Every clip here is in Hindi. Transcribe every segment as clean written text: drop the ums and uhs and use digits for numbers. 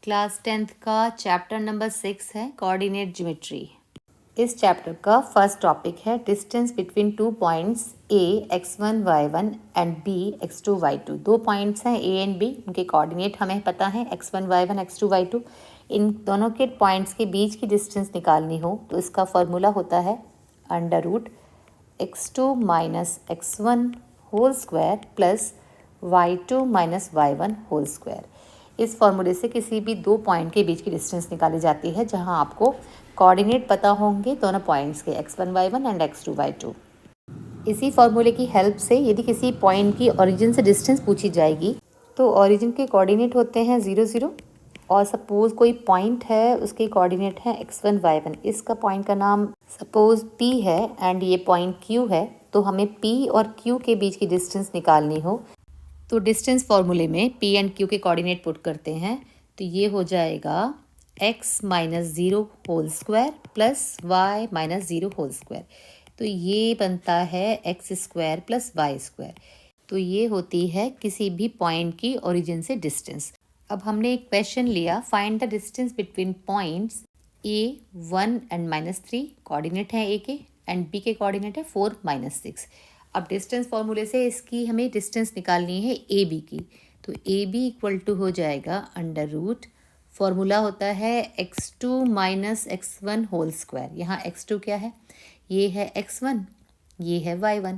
क्लास 10th का चैप्टर नंबर 6 है कोऑर्डिनेट ज्योमेट्री। इस चैप्टर का फर्स्ट टॉपिक है distance between two points A x1 y1 and b x2 y2। दो पॉइंट्स हैं ए एंड बी, उनके कोऑर्डिनेट हमें पता है x1 y1 x2 y2। इन दोनों के पॉइंट्स के बीच की डिस्टेंस निकालनी हो तो इसका फॉर्मूला होता है √x2 minus x1 whole square plus y2 minus y1 whole square. इस फॉर्मूले से किसी भी दो पॉइंट के बीच की डिस्टेंस निकाली जाती है जहां आपको कोऑर्डिनेट पता होंगे दोनों पॉइंट्स के x1 y1 and x2 y2। इसी फॉर्मूले की हेल्प से यदि किसी पॉइंट की ओरिजिन से डिस्टेंस पूछी जाएगी तो ओरिजिन के कोऑर्डिनेट होते हैं 0 0 और सपोज कोई पॉइंट है उसके कोऑर्डिनेट हैं x1 y1। इसका पॉइंट का नाम सपोज P है एंड ये पॉइंट Q है, तो हमें P और Q के बीच की डिस्टेंस निकालनी हो तो डिस्टेंस फॉर्मूले में P एंड Q के कोऑर्डिनेट पुट करते हैं तो ये हो जाएगा x minus 0 whole square plus y minus 0 whole square. तो ये बनता है x square plus y square. तो ये होती है किसी भी पॉइंट की ओरिजिन से डिस्टेंस। अब हमने एक क्वेश्चन लिया, find the distance between points a1 and -3, coordinate है a के, एंड b के कोऑर्डिनेट है 4 -6। अब डिस्टेंस फॉर्मूले से इसकी हमें डिस्टेंस निकालनी है ए बी की, तो ए बी इक्वल टू हो जाएगा √ फॉर्मूला होता है x2 minus x1 whole square. यहाँ x2 क्या है, ये है x1, ये है y1,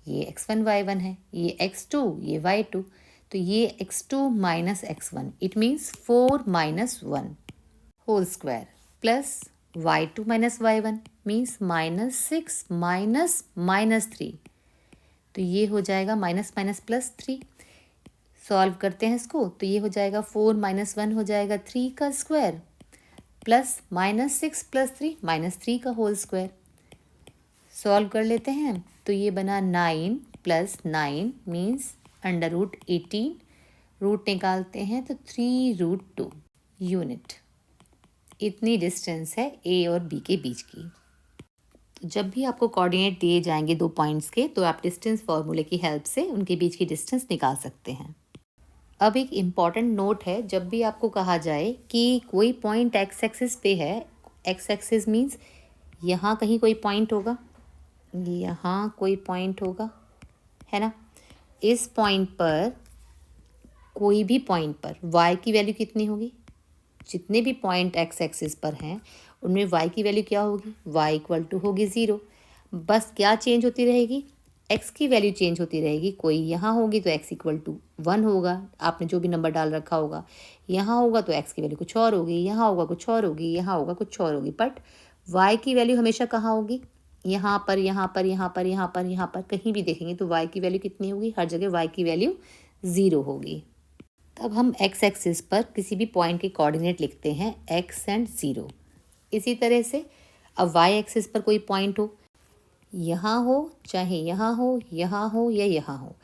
ये x1 y1 है, ये x2, ये y2। तो ये x2 minus x1 it means 4 minus 1 whole square plus y2 minus y1 means -6 minus -3। तो ये हो जाएगा माइनस माइनस प्लस 3। सॉल्व करते हैं इसको तो ये हो जाएगा 4 माइनस 1 हो जाएगा 3 का स्क्वायर प्लस -6 प्लस 3 -3 का होल स्क्वायर। सॉल्व कर लेते हैं तो ये बना 9 प्लस 9 मीन्स √18। रूट निकालते हैं तो 3√2 यूनिट। इतनी डिस्टेंस है ए और बी के बीच की। जब भी आपको कोऑर्डिनेट दिए जाएंगे दो पॉइंट्स के तो आप डिस्टेंस फॉर्मूले की हेल्प से उनके बीच की डिस्टेंस निकाल सकते हैं। अब एक इम्पॉर्टेंट नोट है, जब भी आपको कहा जाए कि कोई पॉइंट एक्स एक्सिस पे है, एक्स एक्सिस मीन्स यहाँ कहीं कोई पॉइंट होगा, यहाँ कोई पॉइंट होगा, है ना। इस पॉइंट पर कोई भी पॉइंट पर y की वैल्यू कितनी होगी, जितने भी पॉइंट एक्स एक्सिस पर हैं उनमें y की वैल्यू क्या होगी, y इक्वल टू होगी 0। बस क्या चेंज होती रहेगी, x की वैल्यू चेंज होती रहेगी। कोई यहाँ होगी तो x इक्वल टू 1 होगा, आपने जो भी नंबर डाल रखा होगा। यहाँ होगा तो x की वैल्यू कुछ और होगी, यहाँ होगा कुछ और होगी, यहाँ होगा कुछ और होगी। बट y की वैल्यू हमेशा कहाँ होगी, यहाँ पर, यहाँ पर, यहाँ पर, यहाँ पर, यहाँ पर कहीं भी देखेंगे तो y की वैल्यू कितनी होगी, हर जगह y की वैल्यू 0 होगी। तब हम x एक्सिस पर किसी भी पॉइंट के कोऑर्डिनेट लिखते हैं x एंड 0। इसी तरह से अब y एक्सिस पर कोई पॉइंट हो, यहाँ हो चाहे यहाँ हो, यहाँ हो या यहाँ हो,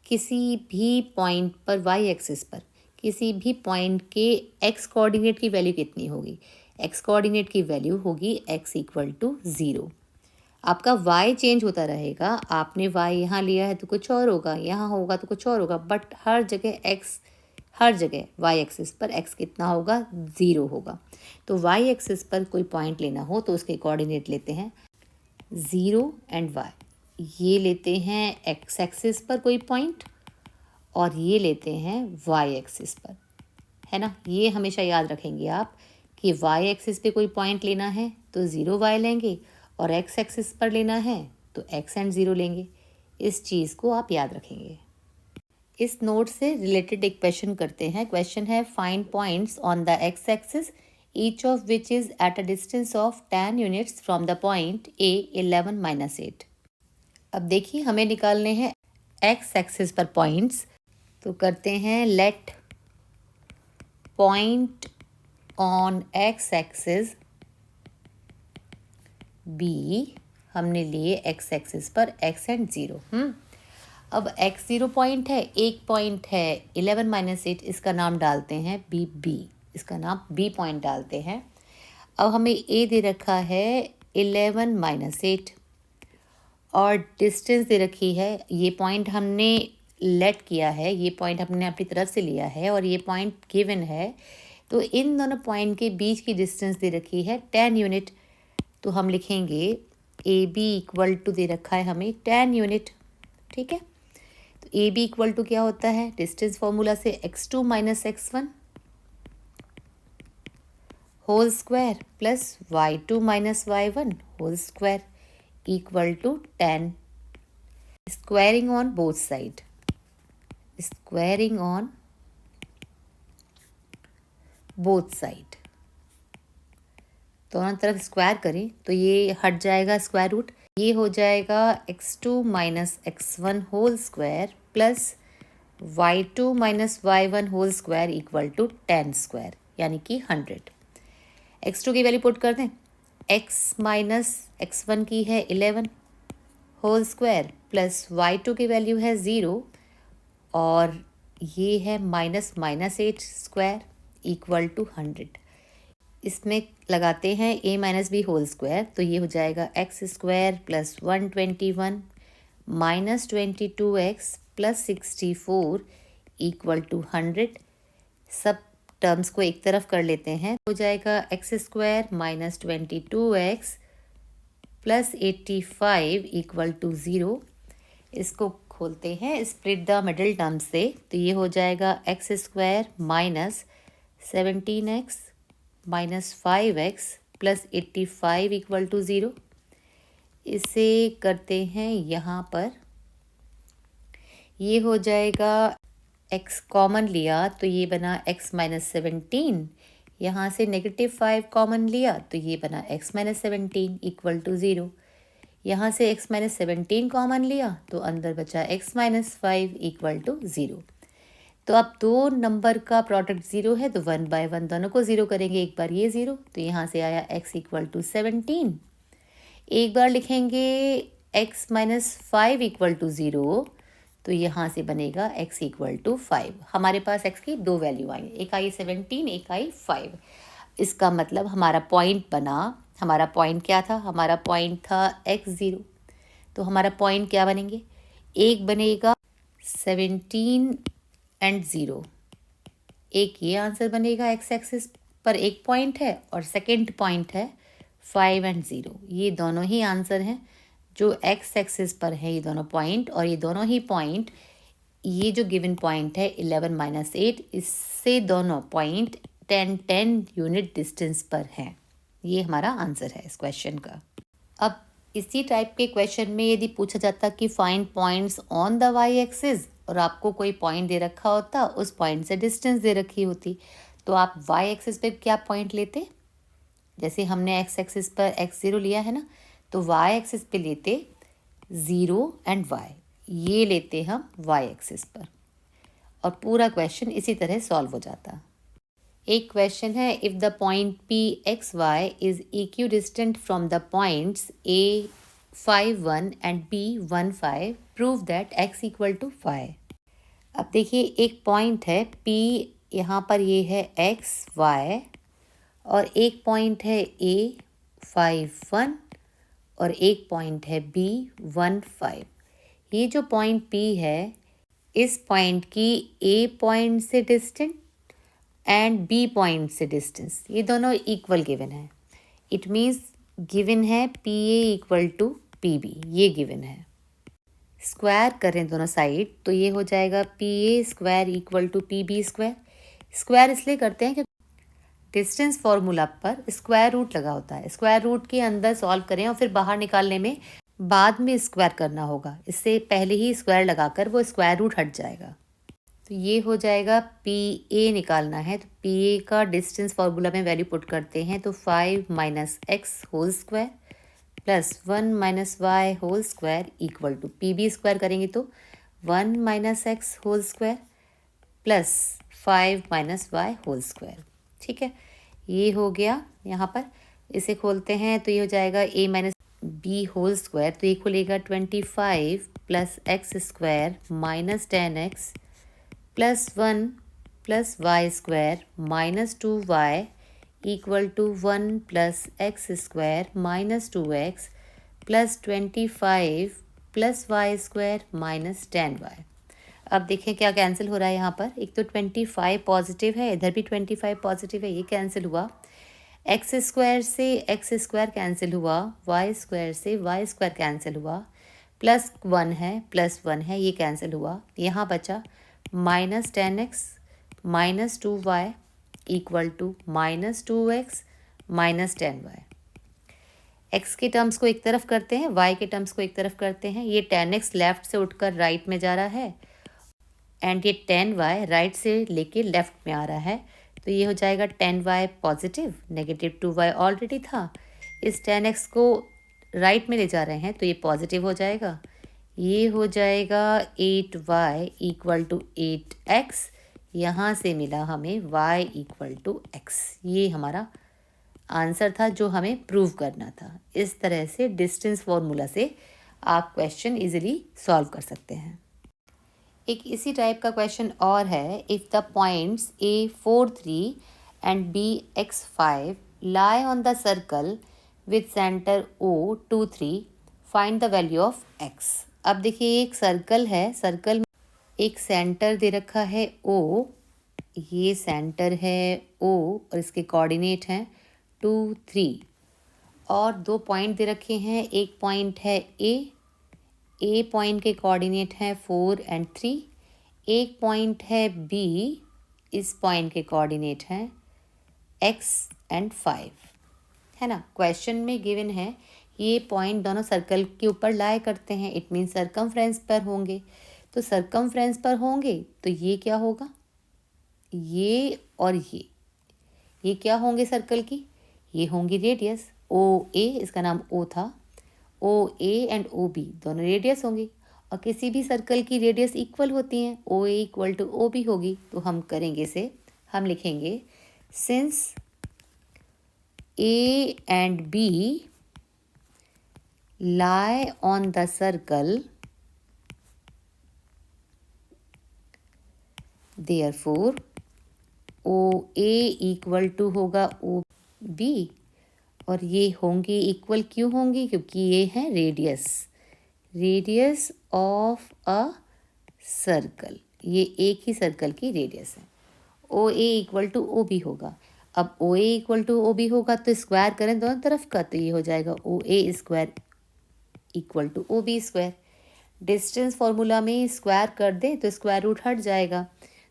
किसी भी पॉइंट पर y एक्सिस पर किसी भी पॉइंट के x कोऑर्डिनेट की वैल्यू कितनी होगी, x कोऑर्डिनेट की वैल्यू होगी x इक्वल टू 0। आपका y चेंज होता रहेगा, आपने y यहाँ लिया है तो कुछ और होगा, यहाँ होगा तो कुछ और होगा, बट हर जगह y एक्सिस पर x कितना होगा, 0 होगा। तो y एक्सिस पर कोई पॉइंट लेना हो तो उसके कोऑर्डिनेट लेते हैं 0 एंड y। ये लेते हैं x एक्सिस पर कोई पॉइंट और ये लेते हैं y एक्सिस पर, है ना। ये हमेशा याद रखेंगे आप कि y एक्सिस पे कोई पॉइंट लेना है तो 0 y लेंगे और x एक्सिस पर लेना है तो x एंड 0 लेंगे। इस चीज़ को आप याद रखेंगे। इस नोट से रिलेटेड एक क्वेश्चन करते हैं। क्वेश्चन है find points on the x axis each of which is at a distance of 10 units from the point A 11 - 8। अब देखिए हमें निकालने हैं x एक्सिस पर पॉइंट्स, तो करते हैं let point on x axis B, हमने लिए x एक्सिस पर x एंड 0। अब x0 पॉइंट है, एक पॉइंट है 11 - 8, इसका नाम डालते हैं B, इसका नाम B पॉइंट डालते हैं। अब हमें A दे रखा है 11 - 8 और डिस्टेंस दे रखी है, ये पॉइंट हमने लेट किया है, ये पॉइंट हमने अपनी तरफ से लिया है और ये पॉइंट गिवन है तो इन दोनों पॉइंट के बीच की डिस्टेंस दे रखी है 10 यूनिट, तो हम लिखेंगे ए बी इक्वल टू दे रखा है हमें 10 यूनिट। ठीक है, तो ए बी इक्वल टू क्या होता है, डिस्टेंस फॉर्मूला से x2 minus x1 whole square plus y2 minus y1 whole square equal to 10। Squaring on both side, squaring on both side, दोनों तरफ स्क्वायर करें तो ये हट जाएगा स्क्वायर रूट, ये हो जाएगा x2 minus x1 whole square plus y2 minus y1 whole square equal to 10 square यानी कि 100। x2 की वैल्यू पुट कर दें, x माइनस x1 की है 11 होल स्क्वायर प्लस y2 की वैल्यू है 0 और ये है minus minus 8 square equal to 100। इसमें लगाते हैं a minus b whole square, तो ये हो जाएगा x square plus 121 minus 22x plus 64 equal to 100। सब टर्म्स को एक तरफ कर लेते हैं, हो जाएगा x square minus 22x plus 85 equal to 0। इसको खोलते हैं स्प्लिट द मिडिल टर्म से, तो ये हो जाएगा x square minus 17x minus 5x plus 85 equal to 0। इसे करते हैं यहाँ पर, ये हो जाएगा x कॉमन लिया तो ये बना x माइनस 17, यहाँ से -5 कॉमन लिया तो ये बना x माइनस 17 इक्वल टू 0। यहाँ से x माइनस 17 कॉमन लिया तो अंदर बचा x माइनस 5 इक्वल टू 0। तो अब दो नंबर का प्रोडक्ट 0 है तो 1 बाय 1 दोनों को 0 करेंगे, एक बार ये 0 तो यहाँ से आया x इक्वल टू 17, एक बार लिखेंगे x माइनस 5 इक्वल टू 0 तो यहाँ से बनेगा x इक्वल टू 5। हमारे पास x की दो वैल्यू आई, एक आई 17 एक आई 5। इसका मतलब हमारा पॉइंट बना, हमारा पॉइंट क्या था, हमारा पॉइंट था x0, तो हमारा पॉइंट क्या बनेंगे, एक बनेगा 17 एंड 0, एक ये आंसर बनेगा x एक्सिस पर एक पॉइंट है और सेकेंड पॉइंट है 5 एंड 0। ये दोनों ही आंसर हैं जो x एक्सिस पर है, ये दोनों पॉइंट, और ये दोनों ही पॉइंट, ये जो गिवन पॉइंट है 11 माइनस 8, इससे दोनों पॉइंट 10 यूनिट डिस्टेंस पर हैं। ये हमारा आंसर है इस क्वेश्चन का। अब इसी टाइप के क्वेश्चन में यदि पूछा जाता कि find points on the y axis और आपको कोई पॉइंट दे रखा होता, उस पॉइंट से डिस्टेंस दे रखी होती, तो आप y एक्सिस पे क्या पॉइंट लेते, जैसे हमने x एक्सिस पर x0 लिया है ना, तो y एक्सिस पे लेते 0 एंड y, ये लेते हम y एक्सिस पर, और पूरा क्वेश्चन इसी तरह सॉल्व हो जाता। एक क्वेश्चन है, if the point P X Y is equidistant from the points a 5 1 and b 1 5, prove that x equal to 5। अब देखिए एक पॉइंट है p, यहाँ पर ये है x y, और एक पॉइंट है a 5 1 और एक पॉइंट है b 1 5। ये जो पॉइंट p है, इस पॉइंट की a पॉइंट से डिस्टेंस एंड b पॉइंट से डिस्टेंस, ये दोनों इक्वल गिवन है। इट मीन्स गिवन है P A equal to P B, ये गिवन है। स्क्वायर करें दोनों साइड तो ये हो जाएगा P A square equal to P B square. Square इसलिए करते हैं कि डिस्टेंस फॉर्मूला पर स्क्वायर रूट लगा होता है, स्क्वायर रूट के अंदर सॉल्व करें और फिर बाहर निकालने में बाद में स्क्वायर करना होगा, इससे पहले ही स्क्वायर लगाकर वो स्क्वायर रूट हट जाएगा। तो ये हो जाएगा पी ए निकालना है, तो पी ए का डिस्टेंस फार्मूला में वैल्यू पुट करते हैं, तो 5 minus x whole square plus 1 minus y whole square equal to P B square करेंगे तो 1 minus x whole square plus 5 minus y whole square. ठीक है, ये हो गया। यहाँ पर इसे खोलते हैं तो ये हो जाएगा a minus b whole square, तो ये खुलेगा 25 plus x square minus 10x plus 1 plus y square minus 2y equal to 1 plus x square minus 2x plus 25 plus y square minus 10y। अब देखिए क्या कैंसिल हो रहा है यहाँ पर। एक तो 25 पॉजिटिव है, इधर भी 25 पॉजिटिव है, ये कैंसिल हुआ। एक्स स्क्वायर से एक्स स्क्वायर कैंसिल हुआ, वाई स्क्वायर से वाई स्क्वायर कैंसिल हुआ, +1 है +1 है, ये कैंसिल हुआ। यहाँ बचा -10x -2y equal to -2x -10y। X के टर्म्स को एक तरफ करते हैं, वाई के टर्म्स को एक तरफ करते हैं। ये 10x लेफ्ट से उठकर राइट में जा रहा है एंड ये 10y राइट से लेके लेफ्ट में आ रहा है, तो ये हो जाएगा 10y पॉजिटिव, -2y ऑलरेडी था। इस 10x को राइट में ले जा रहे हैं तो ये पॉजिटिव हो जाएगा। ये हो जाएगा 8y इक्वल टू 8x। यहाँ से मिला हमें y इक्वल टू x। ये हमारा आंसर था जो हमें प्रूव करना था। इस तरह से डिस्टेंस फॉर्मूला से आप क्वेश्चन इजीली सॉल्व कर सकते हैं। एक इसी टाइप का क्वेश्चन और है। If the points A4 3 and BX 5 lie on the circle with center O 2 3, find the value of x। अब देखिए एक सर्कल है, सर्कल में एक सेंटर दे रखा है O, ये सेंटर है O और इसके कोऑर्डिनेट हैं 2 3, और दो पॉइंट दे रखे हैं। एक पॉइंट है ए पॉइंट के कोऑर्डिनेट हैं 4 एंड 3। एक पॉइंट है B, इस पॉइंट के कोऑर्डिनेट हैं x एंड 5, है ना। क्वेश्चन में गिवन है ये पॉइंट दोनों सर्कल के ऊपर लाई करते हैं, इट मीन सर्कमफ्रेंस पर होंगे। तो सर्कमफ्रेंस पर होंगे तो ये क्या होगा, ये और ये क्या होंगे सर्कल की, ये होंगी रेडियस। OA, इसका नाम O था, OA एंड OB दोनों रेडियस होंगी, और किसी भी सर्कल की रेडियस इक्वल होती हैं, OA इक्वल टू OB होगी। तो हम करेंगे इसे, हम लिखेंगे since A and B lie on the circle, therefore OA equal to होगा OB, और ये होंगी इक्वल क्यों होंगी, क्योंकि ये है रेडियस ऑफ अ सर्कल, ये एक ही सर्कल की रेडियस है। OA इक्वल टू OB होगा। अब OA इक्वल टू OB होगा तो स्क्वायर करें दोनों तरफ का, तो ये हो जाएगा OA square equal to OB square. Distance formula में स्क्वायर कर दें तो स्क्वायर रूट हट जाएगा,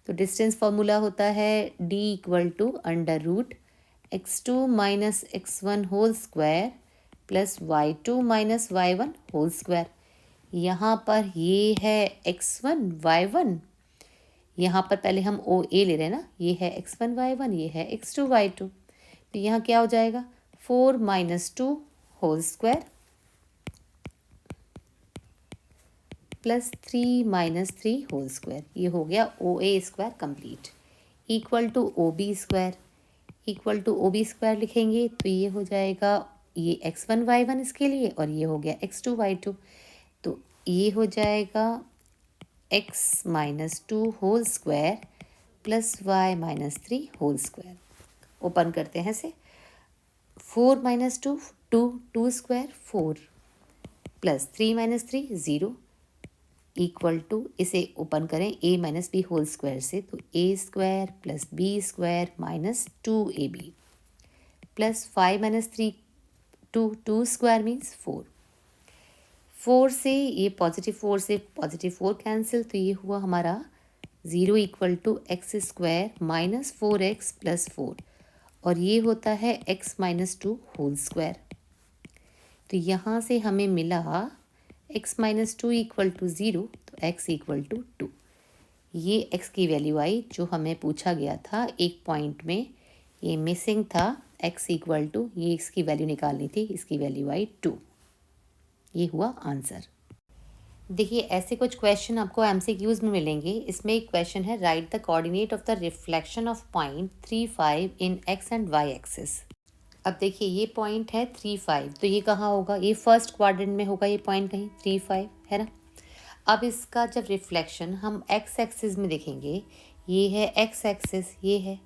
तो डिस्टेंस फार्मूला होता है D equal to √x2 minus x1 whole square plus y2 minus y1 whole square. यहाँ पर ये है x1 y1, यहाँ पर पहले हम OA ले रहे हैं ना, ये है x1 y1, ये है x2 y2, तो यहाँ क्या हो जाएगा 4 minus 2 whole square plus 3 minus 3 whole square. ये हो गया OA square complete, equal to OB square. Equal to OB square लिखेंगे तो ये हो जाएगा ये x1 y1 इसके लिए, और ये हो गया x2 y2, तो ये हो जाएगा x minus 2 whole square plus y minus 3 whole square. Open करते हैं इसे, 4 minus 2 2 square 4 plus 3 minus 3 0 equal to, इसे ओपन करें a minus b whole square से, तो a square plus b square minus 2ab plus 5 minus 3 2 square means 4 से ये +4 से +4 कैंसिल, तो ये हुआ हमारा 0 equal to x square minus 4x plus 4, और ये होता है x माइनस 2 होल स्क्वायर। तो यहाँ से हमें मिला x माइनस 2 इक्वल टू 0, तो x इक्वल टू 2। ये x की वैल्यू आई जो हमें पूछा गया था एक पॉइंट में, ये मिसिंग था x इक्वल टू, ये इसकी वैल्यू निकालनी थी, इसकी वैल्यू आई 2। ये हुआ आंसर। देखिए ऐसे कुछ क्वेश्चन आपको MCQs में मिलेंगे। इसमें एक क्वेश्चन है, right the coordinate of the reflection of point 3 5 in x and y axis. अब देखिए ये पॉइंट है 3 5, तो ये कहाँ होगा, ये फर्स्ट क्वाड्रेंट में होगा, ये पॉइंट कहीं 3 5 है ना। अब इसका जब रिफ्लेक्शन हम x एक्सिस में देखेंगे, ये है x एक्सिस, ये है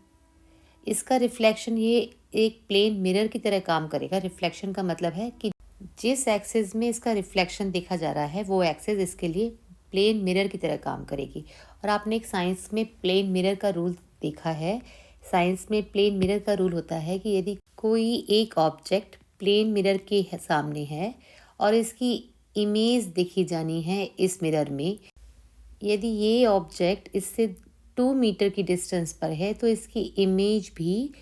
इसका रिफ्लेक्शन, ये एक प्लेन मिरर की तरह काम करेगा। रिफ्लेक्शन का मतलब है कि जिस एक्सिस में इसका रिफ्लेक्शन देखा जा रहा है वो एक्सिस इसके लिए प्लेन मिरर की तरह काम करेगी। और आपने एक साइंस में प्लेन मिरर का रूल देखा है। साइंस में प्लेन मिरर का रूल होता है कि यदि कोई एक ऑब्जेक्ट प्लेन मिरर के सामने है और इसकी इमेज दिखी जानी है इस मिरर में, यदि ये ऑब्जेक्ट इससे 2 मीटर की डिस्टेंस पर है तो इसकी इमेज भी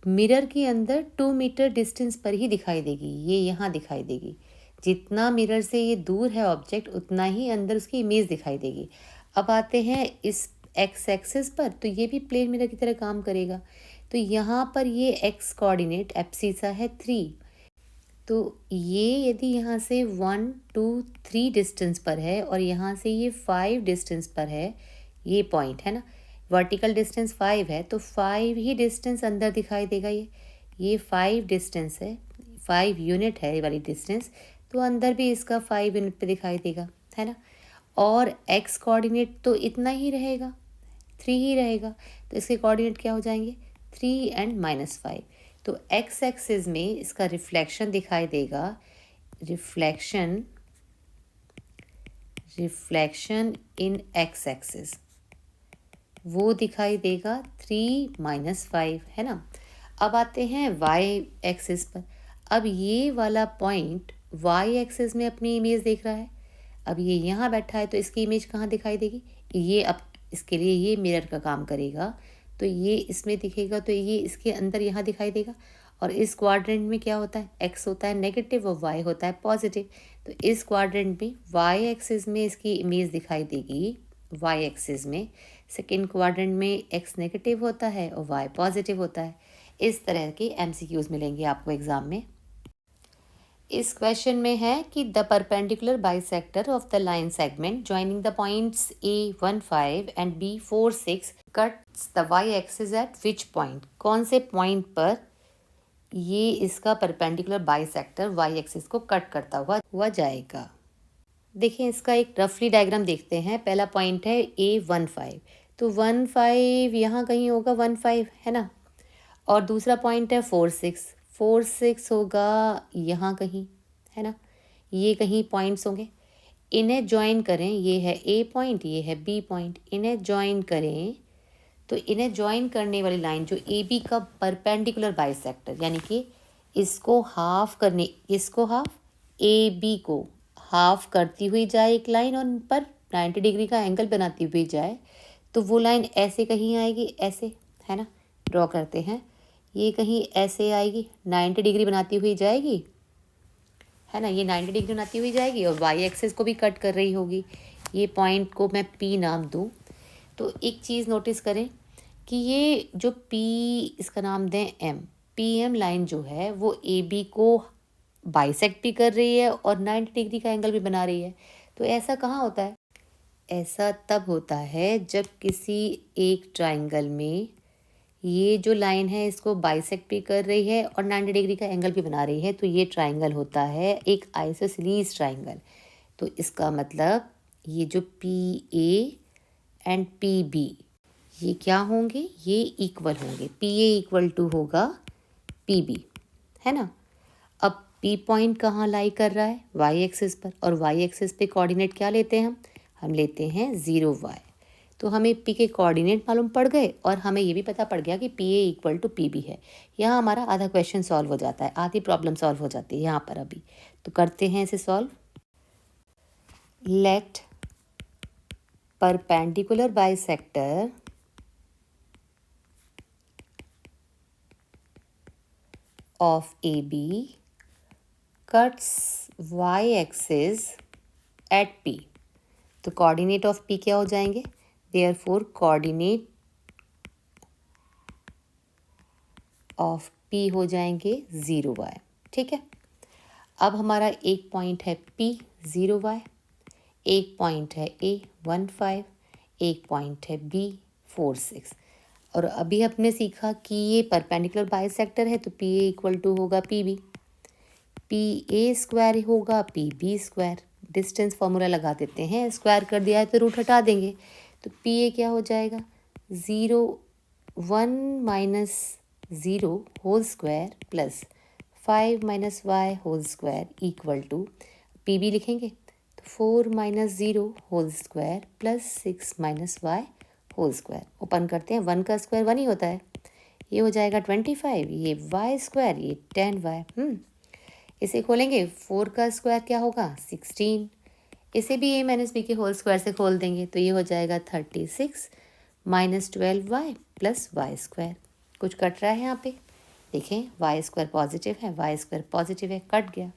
मिरर के अंदर 2 मीटर डिस्टेंस पर ही दिखाई देगी। ये यहाँ दिखाई देगी। जितना मिरर से ये दूर है ऑब्जेक्ट उतना ही अंदर उसकी इमेज दिखाई देगी। अब आते हैं इस एक्स एक्सिस पर, तो ये भी प्लेन मिरर की तरह काम करेगा। तो यहाँ पर ये एक्स कोऑर्डिनेट एब्सिसा है 3। तो ये यदि यहाँ से 1 2 3 डिस्टेंस पर है और यहाँ से ये 5 डिस्टेंस पर है, ये पॉइंट है ना, वर्टिकल डिस्टेंस 5 है तो 5 ही डिस्टेंस अंदर दिखाई देगा। ये 5 डिस्टेंस है, 5 यूनिट है ये वाली डिस्टेंस, तो अंदर भी इसका 5 यूनिट पे दिखाई देगा, है ना। और एक्स कोऑर्डिनेट तो इतना ही रहेगा, 3 ही रहेगा, तो इसके कोऑर्डिनेट क्या हो जाएंगे 3 एंड -5। तो एक्स एक्सिस में इसका रिफ्लेक्शन दिखाई देगा, रिफ्लेक्शन इन एक्स एक्सिस वो दिखाई देगा 3 -5, है ना। अब आते हैं वाई एक्सिस पर। अब ये वाला पॉइंट वाई एक्सिस में अपनी इमेज देख रहा है। अब ये यहाँ बैठा है तो इसकी इमेज कहाँ दिखाई देगी, ये अब इसके लिए ये मिरर का काम करेगा, तो ये इसमें दिखेगा, तो ये इसके अंदर यहाँ दिखाई देगा। और इस क्वाड्रेंट में क्या होता है, एक्स होता है नेगेटिव और वाई होता है पॉजिटिव। तो इस क्वाड्रेंट में वाई एक्सिस में इसकी इमेज दिखाई देगी, वाई एक्सिस में। सेकेंड क्वाड्रेंट में एक्स नेगेटिव होता है और वाई पॉजिटिव होता है। इस तरह के एमसीक्यूज मिलेंगे आपको एग्जाम में। इस क्वेश्चन में है कि the perpendicular bisector of the line segment joining the points A15 and B46 cuts the y axis at which point. कौन से पॉइंट पर ये इसका परपेंडिकुलर बाइसेक्टर वाई एक्सिस को कट करता हुआ जाएगा। देखिए इसका एक रफली डायग्राम देखते हैं। पहला पॉइंट है A15, तो 15 यहाँ कहीं होगा, 15 है ना। और दूसरा पॉइंट है 46 होगा यहाँ कहीं, है ना। ये कहीं पॉइंट्स होंगे, इन्हें ज्वाइन करें, ये है A पॉइंट, ये है B पॉइंट, इन्हें ज्वाइन करें तो इन्हें ज्वाइन करने वाली लाइन जो AB का परपेंडिकुलर बाइसेक्टर, यानी कि इसको हाफ करने, इसको हाफ, AB को हाफ करती हुई जाए एक लाइन और उन पर 90 डिग्री का एंगल बनाती हुई जाए, तो वो लाइन ऐसे कहीं आएगी, ऐसे, है ना। ड्रॉ करते हैं, ये कहीं ऐसे आएगी, 90 डिग्री बनाती हुई जाएगी, है ना। ये 90 डिग्री बनाती हुई जाएगी और वाई एक्सिस को भी कट कर रही होगी। ये पॉइंट को मैं P नाम दूँ। तो एक चीज़ नोटिस करें कि ये जो P, इसका नाम दें M, PM लाइन जो है वो AB को बाइसेक्ट भी कर रही है और 90 डिग्री का एंगल भी बना रही है। तो ऐसा कहाँ होता है, ऐसा तब होता है जब किसी एक ट्राइंगल में ये जो लाइन है इसको बाइसेक्ट भी कर रही है और 90 डिग्री का एंगल भी बना रही है, तो ये ट्राइंगल होता है एक आइसोसेलेस ट्राइंगल। तो इसका मतलब ये जो PA एंड PB ये क्या होंगे, ये इक्वल होंगे। PA इक्वल टू होगा PB, है ना। अब P पॉइंट कहाँ लाई कर रहा है, वाई एक्सिस पर, और वाई एक्सिस पे कोऑर्डिनेट क्या लेते हैं हम लेते हैं 0 y। तो हमें P के कोऑर्डिनेट मालूम पड़ गए और हमें ये भी पता पड़ गया कि PA इक्वल टू PB है। यहाँ हमारा आधा क्वेश्चन सॉल्व हो जाता है, आधी प्रॉब्लम सॉल्व हो जाती है यहाँ पर अभी। तो करते हैं इसे solve. Let perpendicular bisector of AB cuts y axis at P। तो कोऑर्डिनेट ऑफ P क्या हो जाएंगे, देयरफॉर कोऑर्डिनेट ऑफ P हो जाएंगे 0 y, ठीक है। अब हमारा एक पॉइंट है P 0 y, एक पॉइंट है A15, एक पॉइंट है B46। और अभी हमने सीखा कि ये परपेंडिकुलर बाइसेक्टर है तो PA इक्वल टू होगा PB, PA स्क्वायर होगा PB स्क्वायर। डिस्टेंस फॉर्मूला लगा देते हैं, स्क्वायर कर दिया है तो रूट हटा देंगे, तो PA क्या हो जाएगा 1 - 0 whole square plus 5 - y whole square equal to PB लिखेंगे तो 4 minus 0 whole square plus 6 minus y whole square. Open करते हैं, 1 का स्क्वायर 1 ही होता है, ये हो जाएगा 25, ये वाई स्क्वायर, ये 10y। इसे खोलेंगे, 4 का स्क्वायर क्या होगा 16, इसे भी a माइनस बी के होल स्क्वायर से खोल देंगे तो ये हो जाएगा 36 minus 12y plus y square. कुछ कट रहा है यहाँ पे, देखें वाई स्क्वायर पॉजिटिव है, वाई स्क्वायर पॉजिटिव है, कट गया।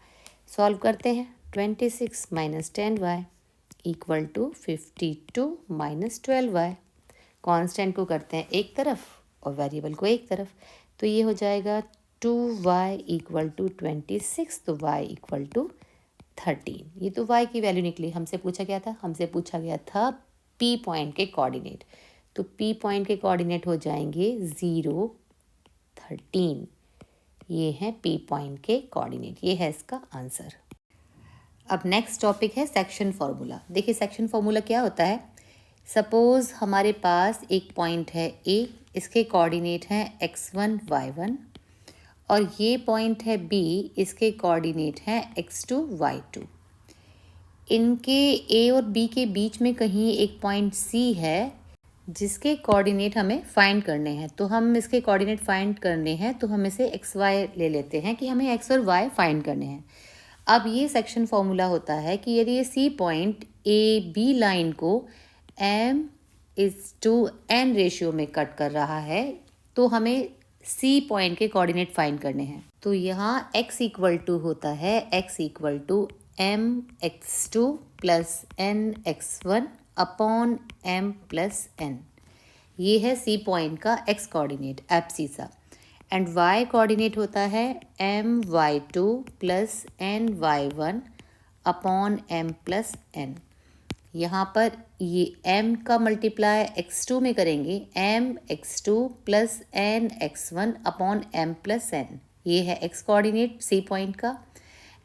सॉल्व करते हैं, 26 minus 10y equal to 52 minus 12y। Constant को करते हैं एक तरफ और वेरिएबल को एक तरफ, तो ये हो जाएगा 2y इक्वल टू 26, तो y इक्वल टू 13। ये तो y की वैल्यू निकली। हमसे पूछा क्या था, हमसे पूछा गया था P पॉइंट के कोऑर्डिनेट, तो P पॉइंट के कोऑर्डिनेट हो जाएंगे 0, 13। ये है P पॉइंट के कोऑर्डिनेट, ये है इसका आंसर। अब नेक्स्ट टॉपिक है सेक्शन फार्मूला। देखिए सेक्शन फार्मूला क्या होता है। सपोज़ हमारे पास एक पॉइंट है A, इसके कोऑर्डिनेट हैं x1, y1, और ये पॉइंट है B, इसके कोऑर्डिनेट हैं x2, y2। इनके A और B के बीच में कहीं एक पॉइंट C है जिसके कोऑर्डिनेट हमें फाइंड करने हैं। तो हम इसके कोऑर्डिनेट फाइंड करने हैं तो हम इसे xy ले लेते हैं कि हमें x और y फाइंड करने हैं। अब ये सेक्शन फार्मूला होता है कि यदि ये C point A B line को m/n रेशियो में कट कर रहा है तो हमें C पॉइंट के कोऑर्डिनेट फाइंड करने हैं। तो यहाँ x इक्वल टू होता है x equal to mx2 plus nx1 upon m plus n। ये है C पॉइंट का x coordinate abscissa, and y coordinate होता है my2 plus ny1 upon m plus n। यहाँ पर ये m का मल्टीप्लाई x2 में करेंगे, mx2 plus nx1 upon m plus n। ये है x कोऑर्डिनेट C पॉइंट का,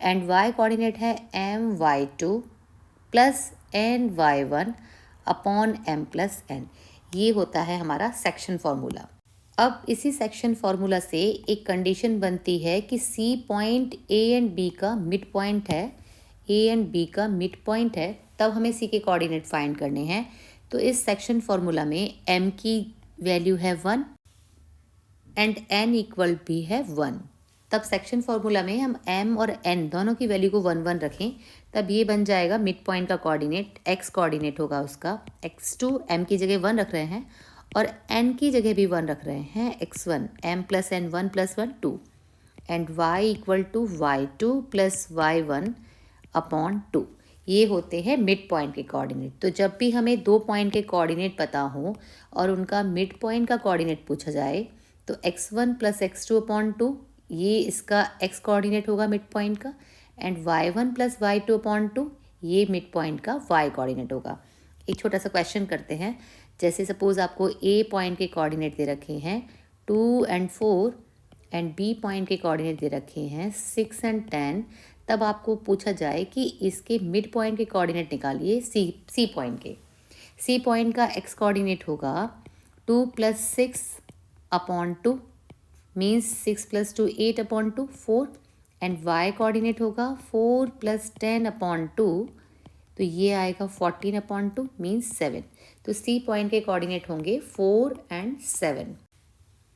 एंड y कोऑर्डिनेट है my2 plus ny1 upon m plus n। ये होता है हमारा सेक्शन फार्मूला। अब इसी सेक्शन फार्मूला से एक कंडीशन बनती है कि C point A and B का मिड पॉइंट है, A एंड B का मिड पॉइंट है, तब हमें C के कोऑर्डिनेट फाइंड करने हैं। तो इस सेक्शन फार्मूला में m की वैल्यू है 1 एंड n इक्वल भी है 1। तब सेक्शन फार्मूला में हम m और n दोनों की वैल्यू को 1 1 रखें, तब ये बन जाएगा मिड पॉइंट का कोऑर्डिनेट, x कोऑर्डिनेट होगा उसका x2, m की जगह 1 रख रहे हैं और n की जगह भी 1 रख रहे हैं, x1 m plus n 1 plus 1 2, and y equal to y2 plus y1 upon 2। ये होते हैं मिड पॉइंट के कोऑर्डिनेट। तो जब भी हमें दो पॉइंट के कोऑर्डिनेट पता हो और उनका मिड पॉइंट का कोऑर्डिनेट पूछा जाए तो x1 प्लस x2 अपॉन 2 ये इसका x कोऑर्डिनेट होगा मिड पॉइंट का, and y1 plus y2 upon 2 ये मिड पॉइंट का y कोऑर्डिनेट होगा। एक छोटा सा क्वेश्चन करते हैं। जैसे सपोज आपको A पॉइंट के कोऑर्डिनेट दे रखे हैं 2 एंड 4 एंड B पॉइंट के कोऑर्डिनेट दे रखे हैं 6 एंड 10, तब आपको पूछा जाए कि इसके मिड पॉइंट के कोऑर्डिनेट निकालिए C पॉइंट के। C पॉइंट का x कोऑर्डिनेट होगा 2 plus 6 upon 2 means 6 plus 2 8 upon 2 4, and y coordinate होगा 4 प्लस 10 अपॉन 2, तो ये आएगा 14 अपॉन 2 मीन्स 7। तो C पॉइंट के कोऑर्डिनेट होंगे 4 एंड 7।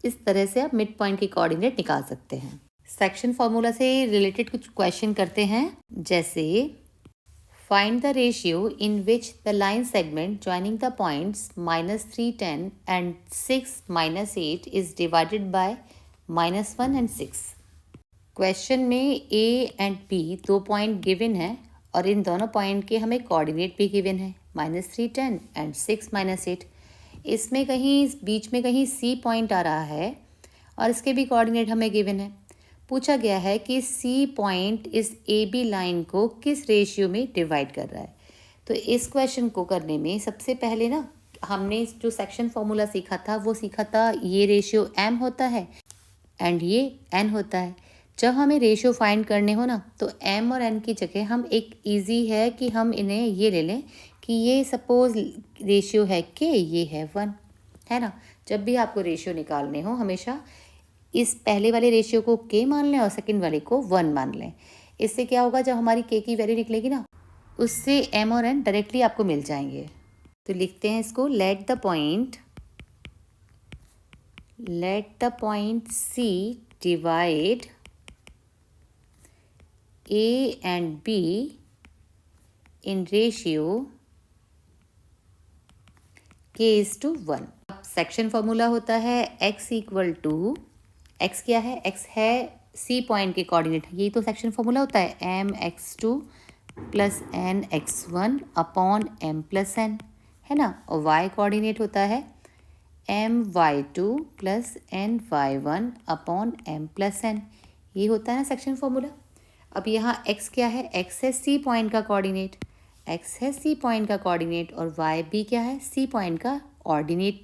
इस तरह से आप मिड पॉइंट के कोऑर्डिनेट निकाल सकते हैं। सेक्शन फार्मूला से रिलेटेड कुछ क्वेश्चन करते हैं, जैसे find the ratio in which the line segment joining the points -3 10 and 6 -8 is divided by -1 and 6। Question में A एंड B दो पॉइंट गिवन है और इन दोनों पॉइंट के हमें कोऑर्डिनेट भी गिवन है -3 10 एंड 6 -8। इसमें कहीं बीच में कहीं C पॉइंट आ रहा है और इसके भी कोऑर्डिनेट हमें गिवन है। पूछा गया है कि C पॉइंट इस AB लाइन को किस रेशियो में डिवाइड कर रहा है। तो इस क्वेश्चन को करने में सबसे पहले ना हमने जो सेक्शन फार्मूला सीखा था वो सीखा था ये रेशियो M होता है एंड ये n होता है। जब हमें रेशियो फाइंड करने हो ना तो m और n की जगह हम एक इजी है कि हम इन्हें ये ले लें कि ये सपोज रेशियो है k, ये है 1, है ना। जब भी आपको रेशियो निकालने हो हमेशा इस पहले वाले रेशियो को k मान लें और सेकंड वाले को 1 मान लें। इससे क्या होगा, जब हमारी k की वैल्यू निकलेगी ना उससे m और n डायरेक्टली आपको मिल जाएंगे। तो लिखते हैं इसको, let the point C divide A and B in ratio K:1। अब सेक्शन फॉर्मूला होता है x इक्वल टू, x क्या है, x है C पॉइंट के कोऑर्डिनेट, यही तो सेक्शन फॉर्मूला होता है, mx2 plus nx1 upon m plus n, है ना। और y कोऑर्डिनेट होता है my2 plus ny1 upon m plus n, ये होता है ना सेक्शन फॉर्मूला। अब यहाँ x क्या है, x है C पॉइंट का कोऑर्डिनेट, x है C पॉइंट का कोऑर्डिनेट, और y भी क्या है, C पॉइंट का ऑर्डिनेट,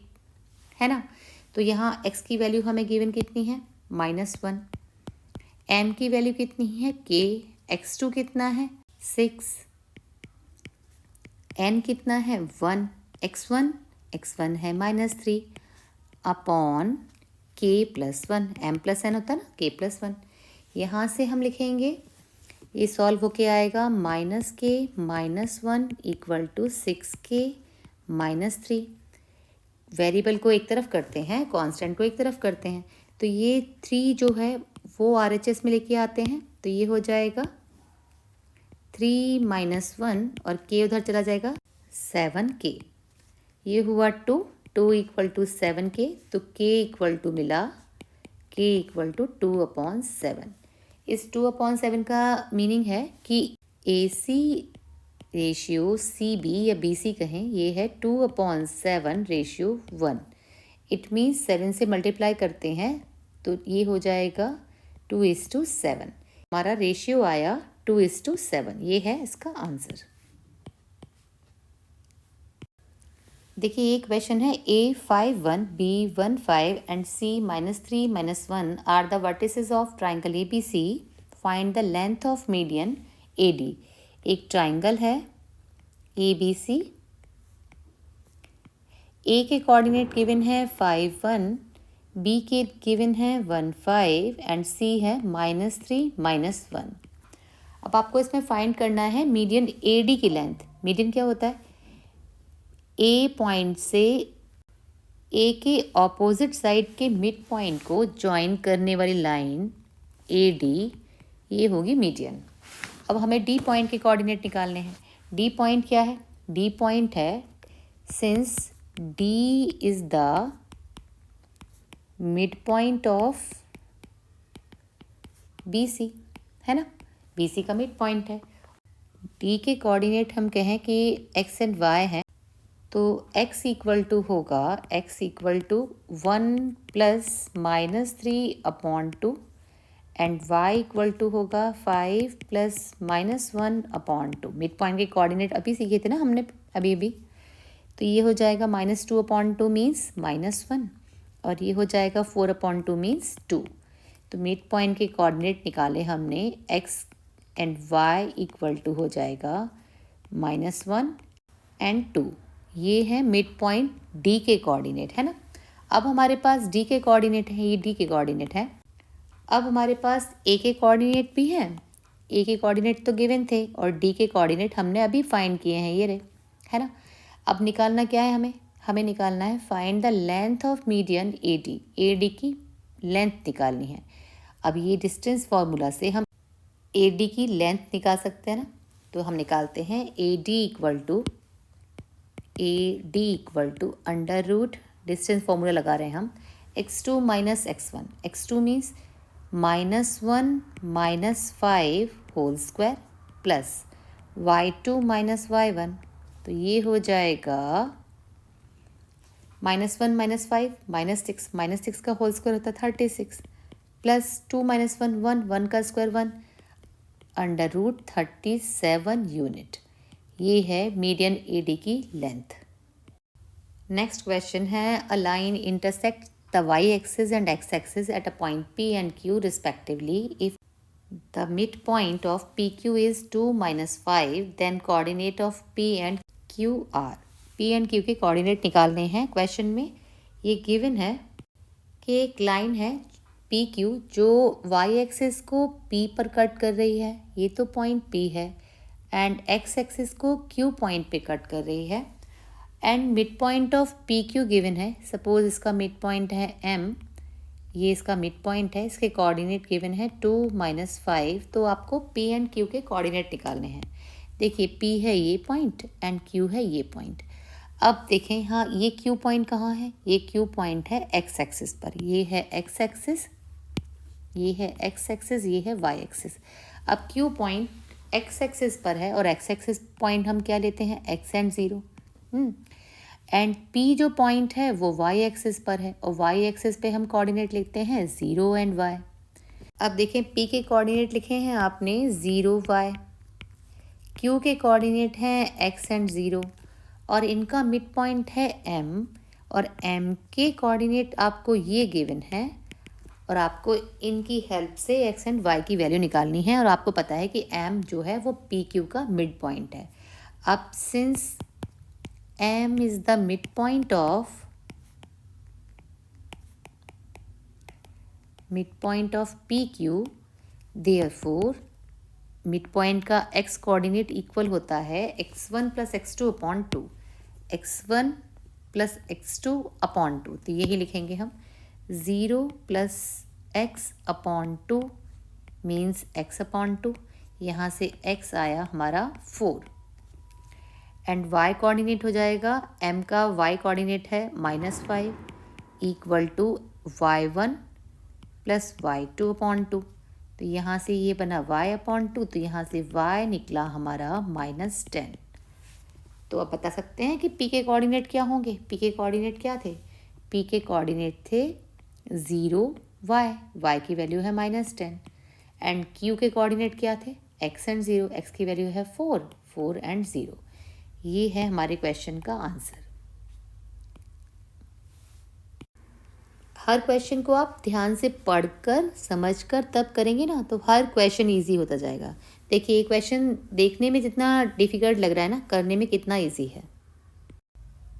है ना। तो यहाँ x की वैल्यू हमें गिवन कितनी है, -1, m की वैल्यू कितनी है k, x2 कितना है 6, n कितना है 1, x1 है -3 upon k plus 1, m plus n होता है ना, k प्लस 1। यहाँ से हम लिखेंगे, ये सॉल्व होके आएगा -k-1 equal to 6k -3। Variable को एक तरफ करते हैं, कांस्टेंट को एक तरफ करते हैं, तो ये 3 जो है वो RHS में लेके आते हैं, तो ये हो जाएगा 3 - 1 और k उधर चला जाएगा 7k, ये हुआ 2 इक्वल टू 7k, तो k इक्वल टू मिला, k इक्वल टू 2/7। इस 2/7 का मीनिंग है कि AC रेशियो CB या BC कहें, ये है 2/7 रेशियो 1। इट मीन्स 7 से मल्टीप्लाई करते हैं तो ये हो जाएगा 2:7, हमारा रेशियो आया 2:7, ये है इसका आंसर। देखिए एक क्वेश्चन है, A51, B15 and C -3 -1 are the vertices of triangle ABC, find the length of median AD। एक ट्राइंगल है ABC, A के कोऑर्डिनेट गिवन है 5 1, B के गिवन है 1 5 एंड C है -3 -1। अब आपको इसमें फाइंड करना है मीडियन AD की लेंथ। मीडियन क्या होता है, A पॉइंट से A के ऑपोजिट साइड के मिड पॉइंट को ज्वाइन करने वाली लाइन AD, ये होगी मीडियन। अब हमें D पॉइंट के कोऑर्डिनेट निकालने हैं। D पॉइंट क्या है, D पॉइंट है, since D is the mid point of BC, है ना, BC का मिड पॉइंट है। D के कोऑर्डिनेट हम कहें कि x एंड y हैं, तो x इक्वल टू होगा, x equal to 1 plus -3/2 and y equal to होगा 5 प्लस -1/2। मिड पॉइंट के कोऑर्डिनेट अभी सीखे थे ना हमने, अभी तो ये हो जाएगा -2/2 मीन्स -1, और ये हो जाएगा 4/2 मीन्स 2। तो मिड पॉइंट के कोऑर्डिनेट निकाले हमने, x and y equal to हो जाएगा -1 एंड 2। ये है मिड पॉइंट D के कोऑर्डिनेट, है ना। अब हमारे पास D के कोऑर्डिनेट है, ये D के कोऑर्डिनेट है। अब हमारे पास A के कोऑर्डिनेट भी हैं, A के कोऑर्डिनेट तो गिवन थे और D के कोऑर्डिनेट हमने अभी फाइंड किए हैं, ये रहे, है ना। अब निकालना क्या है हमें निकालना है find the length of median AD की लेंथ निकालनी है। अब ये डिस्टेंस फार्मूला से हम AD की लेंथ निकाल सकते हैं ना, तो हम निकालते हैं AD equal to under root, distance formula लगा रहे हैं हम, x2 - x1, x2 means -1 - 5 whole square plus y2 - y1, तो ये हो जाएगा -1 - 5 -6 का होल स्क्वायर होता है 36 प्लस 2 - 1 1 का स्क्वायर 1 अंडर रूट 37 यूनिट। ये है मीडियन AD की लेंथ। नेक्स्ट क्वेश्चन है, a line intersect the y axis and x axis at a point P and Q respectively. If the mid point of PQ is 2 - 5, then coordinate of P and Q are. P and Q के कोऑर्डिनेट निकालने हैं। क्वेश्चन में ये गिवन है कि एक लाइन है PQ जो y एक्सिस को P पर कट कर रही है, ये तो पॉइंट P है, एंड एक्स एक्सिस को क्यू पॉइंट पे कट कर रही है and mid point of P Q given है। सपोज इसका मिड पॉइंट है एम, ये इसका मिड पॉइंट है, इसके कोऑर्डिनेट गिवन है 2 - 5। तो आपको पी एंड क्यू के कोऑर्डिनेट निकालने हैं। देखिए पी है ये पॉइंट एंड क्यू है ये पॉइंट। अब देखें, हाँ ये क्यू पॉइंट कहाँ है, ये क्यू पॉइंट है एक्स एक्सिस पर। ये है एक्स एक्सिस, ये है एक्स एक्सिस, ये है वाई एक्सिस। अब क्यू पॉइंट एक्स एक्सिस पर है और एक्स एक्सिस पॉइंट हम क्या लेते हैं, x and zero. And P जो पॉइंट है वो वाई एक्सिस पर है और वाई एक्सिस पे हम कोऑर्डिनेट लिखते हैं 0 एंड वाई। अब देखें पी के कोऑर्डिनेट लिखे हैं आपने 0 वाई, क्यू के कोऑर्डिनेट हैं एक्स एंड ज़ीरो और इनका मिड पॉइंट है एम और एम के कोऑर्डिनेट आपको ये गिवन है और आपको इनकी हेल्प से एक्स एंड वाई की वैल्यू निकालनी है। और आपको पता है कि एम जो है वो पी क्यू का मिड पॉइंट है। अब since M is the midpoint of PQ, therefore midpoint का x कोऑर्डिनेट इक्वल होता है x1 + x2 upon 2, x1 + x2 upon 2। तो यही लिखेंगे हम 0 + x upon 2 means x upon 2। यहाँ से x आया हमारा 4 एंड y कोऑर्डिनेट हो जाएगा, m का y कोऑर्डिनेट है -5 equal to y1 + y2 upon 2। तो यहाँ से ये बना y अपॉन 2, तो यहाँ से y निकला हमारा -10। तो अब बता सकते हैं कि p के कोऑर्डिनेट क्या होंगे। p के कोऑर्डिनेट क्या थे, p के कोऑर्डिनेट थे 0 y की वैल्यू है -10 एंड q के कोऑर्डिनेट क्या थे, x एंड 0, x की वैल्यू है 4 एंड 0। ये है हमारे क्वेश्चन का आंसर। हर क्वेश्चन को आप ध्यान से पढ़कर समझकर तब करेंगे ना तो हर क्वेश्चन इजी होता जाएगा। देखिए ये क्वेश्चन देखने में जितना डिफ़िकल्ट लग रहा है ना, करने में कितना इजी है।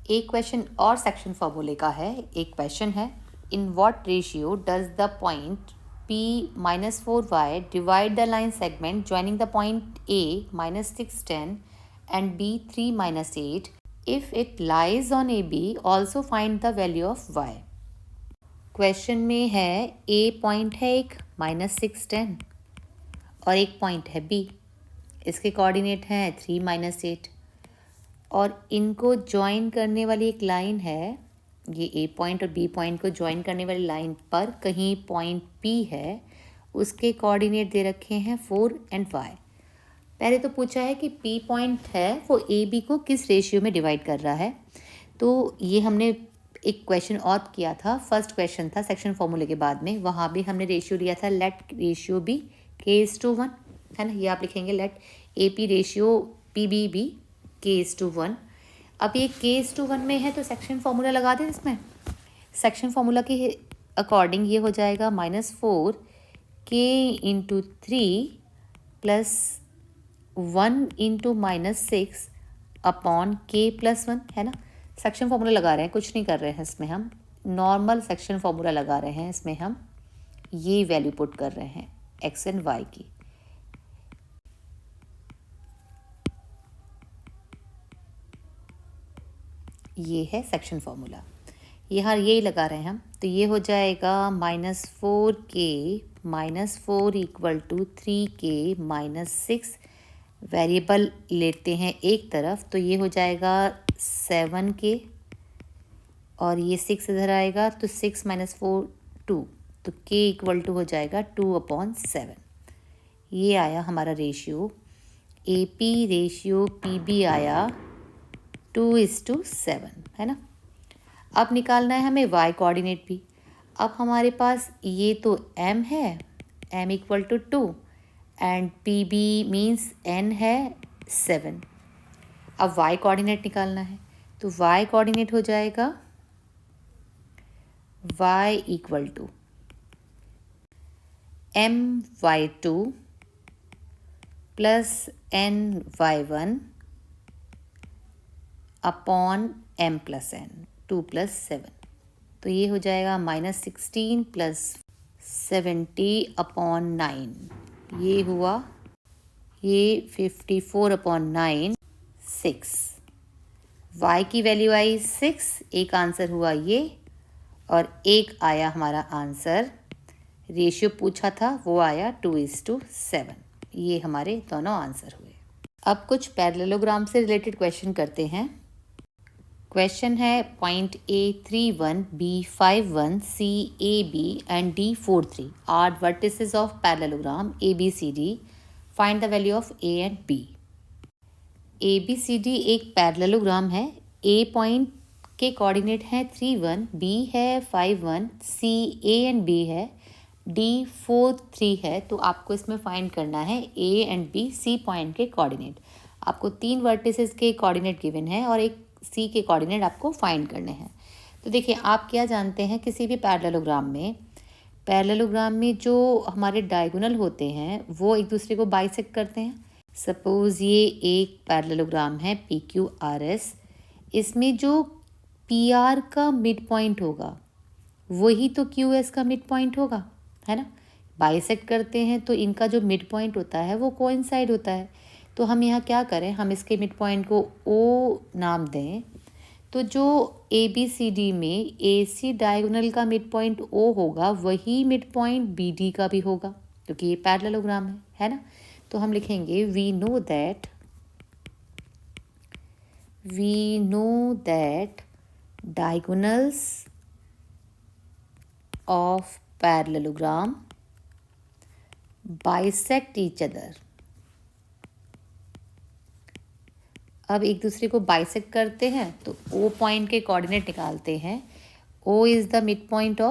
एक क्वेश्चन और सेक्शन फॉर्मूले का है। एक क्वेश्चन है, in what ratio does the point p -4y divide the line segment joining the point a -6 10 and b 3 - 8 if it lies on AB also find the value of y। Question में है a पॉइंट है एक -6 10 और एक पॉइंट है b, इसके कोऑर्डिनेट हैं 3 - 8 और इनको ज्वाइन करने वाली एक लाइन है। ये a पॉइंट और b पॉइंट को ज्वाइन करने वाली लाइन पर कहीं पॉइंट p है, उसके कोऑर्डिनेट दे रखे हैं 4 एंड y। पहले तो पूछा है कि P पॉइंट है वो ए बी को किस रेशियो में डिवाइड कर रहा है। तो ये हमने एक क्वेश्चन और किया था, फर्स्ट क्वेश्चन था सेक्शन फॉर्मूले के बाद में, वहाँ भी हमने रेशियो लिया था लेट रेशियो बी k/1, है ना। ये आप लिखेंगे let A P ratio P B be k/1। अब ये k/1 में है तो सेक्शन फार्मूला लगा दें इसमें। सेक्शन फार्मूला के अकॉर्डिंग ये हो जाएगा -4 k × 3 + 1 × -6 अपॉन k + 1, है ना। सेक्शन फार्मूला लगा रहे हैं, कुछ नहीं कर रहे हैं इसमें, हम नॉर्मल सेक्शन फार्मूला लगा रहे हैं। इसमें हम ये वैल्यू पुट कर रहे हैं x एंड y की। ये है सेक्शन फार्मूला, यहाँ यही लगा रहे हैं हम। तो ये हो जाएगा -4k -4 equal to 3k -6। Variable लेते हैं एक तरफ तो ये हो जाएगा 7k और ये 6 इधर आएगा तो 6 - 4 2, तो k इक्वल टू हो जाएगा 2/7। ये आया हमारा रेशियो। AP रेशियो PB आया 2:7, है ना। अब निकालना है हमें y कोऑर्डिनेट भी। अब हमारे पास ये तो m है, m equal to 2 and PB means n है 7। अब y कोऑर्डिनेट निकालना है तो y कोऑर्डिनेट हो जाएगा y equal to my2 plus ny1 upon m + n 2 + 7। तो ये हो जाएगा -16 + 70 अपॉन 9। ये हुआ ये 54/9 6, y की वैल्यू आई 6, एक आंसर हुआ ये, और एक आया हमारा आंसर, रेशियो पूछा था वो आया 2:7। ये हमारे दोनों आंसर हुए। अब कुछ पैरेललोग्राम से रिलेटेड क्वेश्चन करते हैं। क्वेश्चन है point A31, B51, CAB and D43 are vertices of parallelogram ABCD, find the value of A and B। ABCD एक पैरेललोग्राम है। A पॉइंट के कोऑर्डिनेट हैं 31, B है 51, C A एंड B है, D 4 3 है। तो आपको इसमें फाइंड करना है A and B, C point के कोऑर्डिनेट। आपको 3 वर्टिसेस के कोऑर्डिनेट गिवन है और एक C के कोऑर्डिनेट आपको फाइंड करने हैं। तो देखिए, आप क्या जानते हैं, किसी भी पैरेललोग्राम में जो हमारे डायगोनल होते हैं वो एक दूसरे को बाइसेक्ट करते हैं। सपोज ये एक पैरेललोग्राम है PQRS, इसमें जो PR का मिड पॉइंट होगा वही तो QS का मिड पॉइंट होगा, है ना। बाइसेक्ट करते हैं तो इनका जो मिड पॉइंट होता है वो कोइंसाइड होता है। तो हम यहाँ क्या करें, हम इसके मिड पॉइंट को O नाम दें। तो जो ABCD में AC डायगोनल का मिड पॉइंट O होगा वही मिड पॉइंट BD का भी होगा, क्योंकि ये पैरेललोग्राम है ना। तो हम लिखेंगे we know that diagonals of parallelogram bisect each other. अब एक दूसरे को बाइसेक्ट करते हैं तो O पॉइंट के कोऑर्डिनेट निकालते हैं। O is the mid point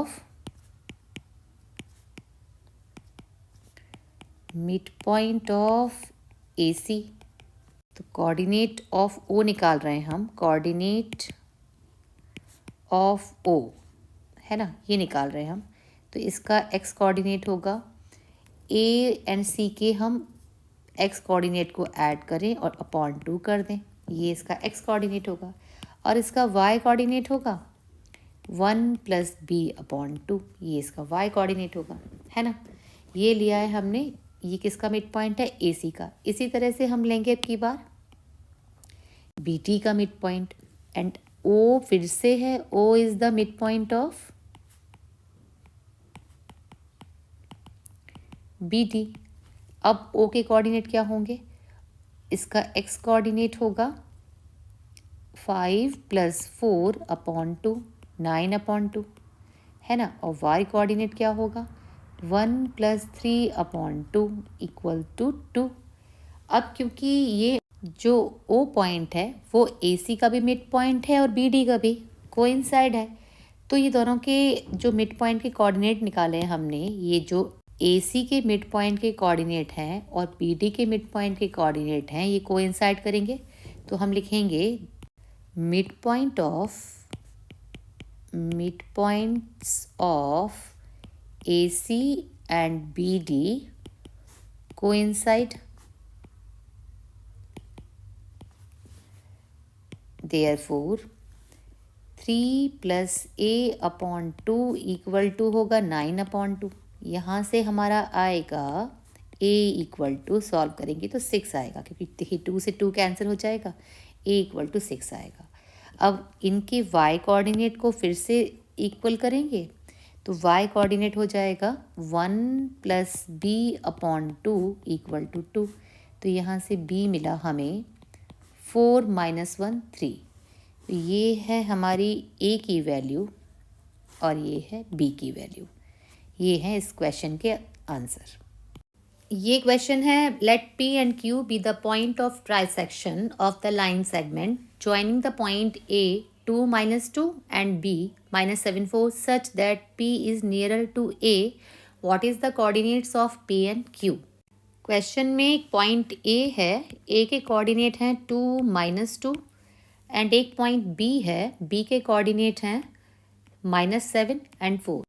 of AC। तो कोऑर्डिनेट ऑफ O निकाल रहे हैं हम, कोऑर्डिनेट ऑफ O, है ना, ये निकाल रहे हैं हम। तो इसका x कोऑर्डिनेट होगा, A एंड C के हम x कोऑर्डिनेट को ऐड करें और अपॉन 2 कर दें, ये इसका x कोऑर्डिनेट होगा। और इसका y कोऑर्डिनेट होगा 1 + b/2, ये इसका y कोऑर्डिनेट होगा, है ना। ये लिया है हमने, ये किसका मिड पॉइंट है, AC का। इसी तरह से हम लेंगे अब की बार BT का मिड पॉइंट, एंड O फिर से है, O is the mid point of BT। अब O के कोऑर्डिनेट क्या होंगे, इसका x कोऑर्डिनेट होगा 5 + 4/2, 9/2, है ना। और y कोऑर्डिनेट क्या होगा, 1 + 3/2 = 2। अब क्योंकि ये जो O पॉइंट है वो AC का भी मिड पॉइंट है और BD का भी कोइंसाइड है, तो ये दोनों के जो मिड पॉइंट के कोऑर्डिनेट निकाले हैं हमने, ये जो AC के मिड पॉइंट के कोऑर्डिनेट हैं और BD के मिड पॉइंट के कोऑर्डिनेट हैं, ये कोइंसाइड करेंगे। तो हम लिखेंगे mid points of AC and BD coincide, therefore 3 + a/2 = होगा 9/2। यहाँ से हमारा आएगा a = सॉल्व करेंगे तो 6 आएगा, क्योंकि देखिए 2 से 2 कैंसिल हो जाएगा, a = 6 आएगा। अब इनके y कोऑर्डिनेट को फिर से इक्वल करेंगे तो y कोऑर्डिनेट हो जाएगा 1 + b/2 = 2। तो यहाँ से b मिला हमें 4 - 1 3। तो ये है हमारी A की वैल्यू और ये है B की वैल्यू। ये है इस क्वेश्चन के आंसर। ये क्वेश्चन है, let P and Q be the point of trisection of the line segment joining the point A 2 - 2 and B -7 4 such that P is nearer to A। What is the coordinates of P and Q। Question में एक पॉइंट A है, A के कोऑर्डिनेट हैं 2 - 2 एंड एक पॉइंट B है, B के कोऑर्डिनेट हैं -7 एंड 4।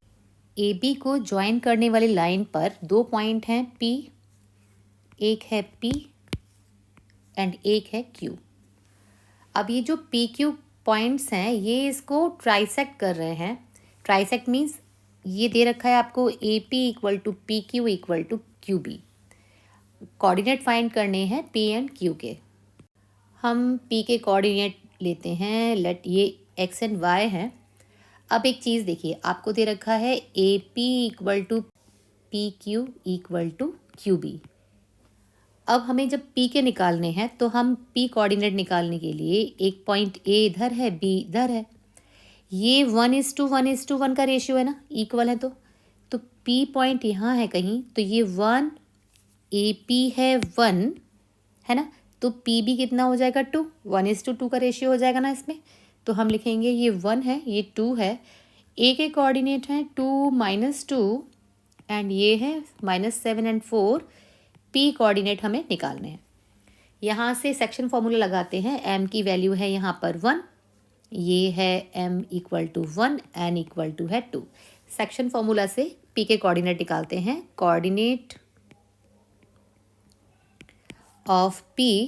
AB को ज्वाइन करने वाली लाइन पर 2 पॉइंट हैं P, एक है P एंड एक है Q। अब ये जो PQ पॉइंट्स हैं ये इसको ट्राइसेक्ट कर रहे हैं। ट्राइसेक्ट मीन्स ये दे रखा है आपको AP = PQ = QB। Coordinate find करने हैं पी एंड क्यू के। हम पी के कोऑर्डिनेट लेते हैं, लेट ये एक्स एंड वाई हैं। अब एक चीज़ देखिए, आपको दे रखा है A P equal to P Q equal to Q B. अब हमें जब पी के निकालने हैं तो हम पी कोऑर्डिनेट निकालने के लिए एक पॉइंट ए इधर है, बी इधर है, ये 1:1:1 का रेशियो है ना, इक्वल है। तो पी पॉइंट यहाँ है कहीं, तो ये 1, ए पी है 1, है ना, तो पी भी कितना हो जाएगा 2, 1:2 का रेशियो हो जाएगा ना इसमें। तो हम लिखेंगे ये 1 है, ये 2 है, ए के कोऑर्डिनेट हैं 2 -2 एंड ये है -7 एंड 4। पी कोऑर्डिनेट हमें निकालने हैं। यहाँ से सेक्शन फॉर्मूला लगाते हैं। एम की वैल्यू है यहाँ पर 1, ये है m equal to 1, n equal to है 2। सेक्शन फॉर्मूला से p के कोऑर्डिनेट निकालते हैं। कोऑर्डिनेट ऑफ p,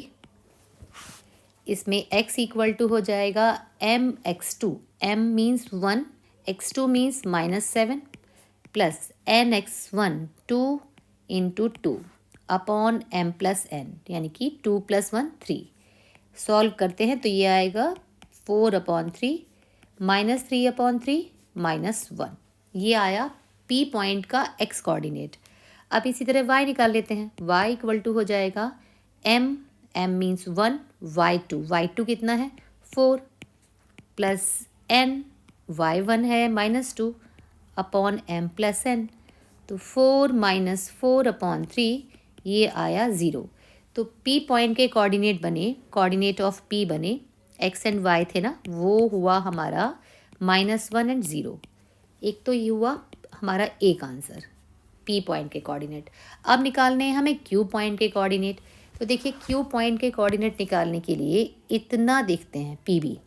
इसमें x इक्वल टू हो जाएगा mx2, m means 1, x2 means -7 plus nx1 2 into 2 upon m plus n, यानी कि 2 + 1 3। सॉल्व करते हैं तो ये आएगा 4/3 -3/3 -1। ये आया P पॉइंट का x कोऑर्डिनेट। अब इसी तरह y निकाल लेते हैं। y इक्वल टू हो जाएगा m मीन्स 1, y2 कितना है 4 प्लस n, y1 है -2 अपॉन m प्लस n, तो 4 - 4/3 ये आया 0। तो P पॉइंट के कोऑर्डिनेट बने, कोऑर्डिनेट ऑफ P बने, x एंड y थे ना, वो हुआ हमारा -1 एंड 0। एक तो ये हुआ हमारा एक आंसर P पॉइंट के कोऑर्डिनेट। अब निकालने हैं हमें Q पॉइंट के कोऑर्डिनेट। तो देखिए Q पॉइंट के कोऑर्डिनेट निकालने के लिए इतना देखते हैं, PB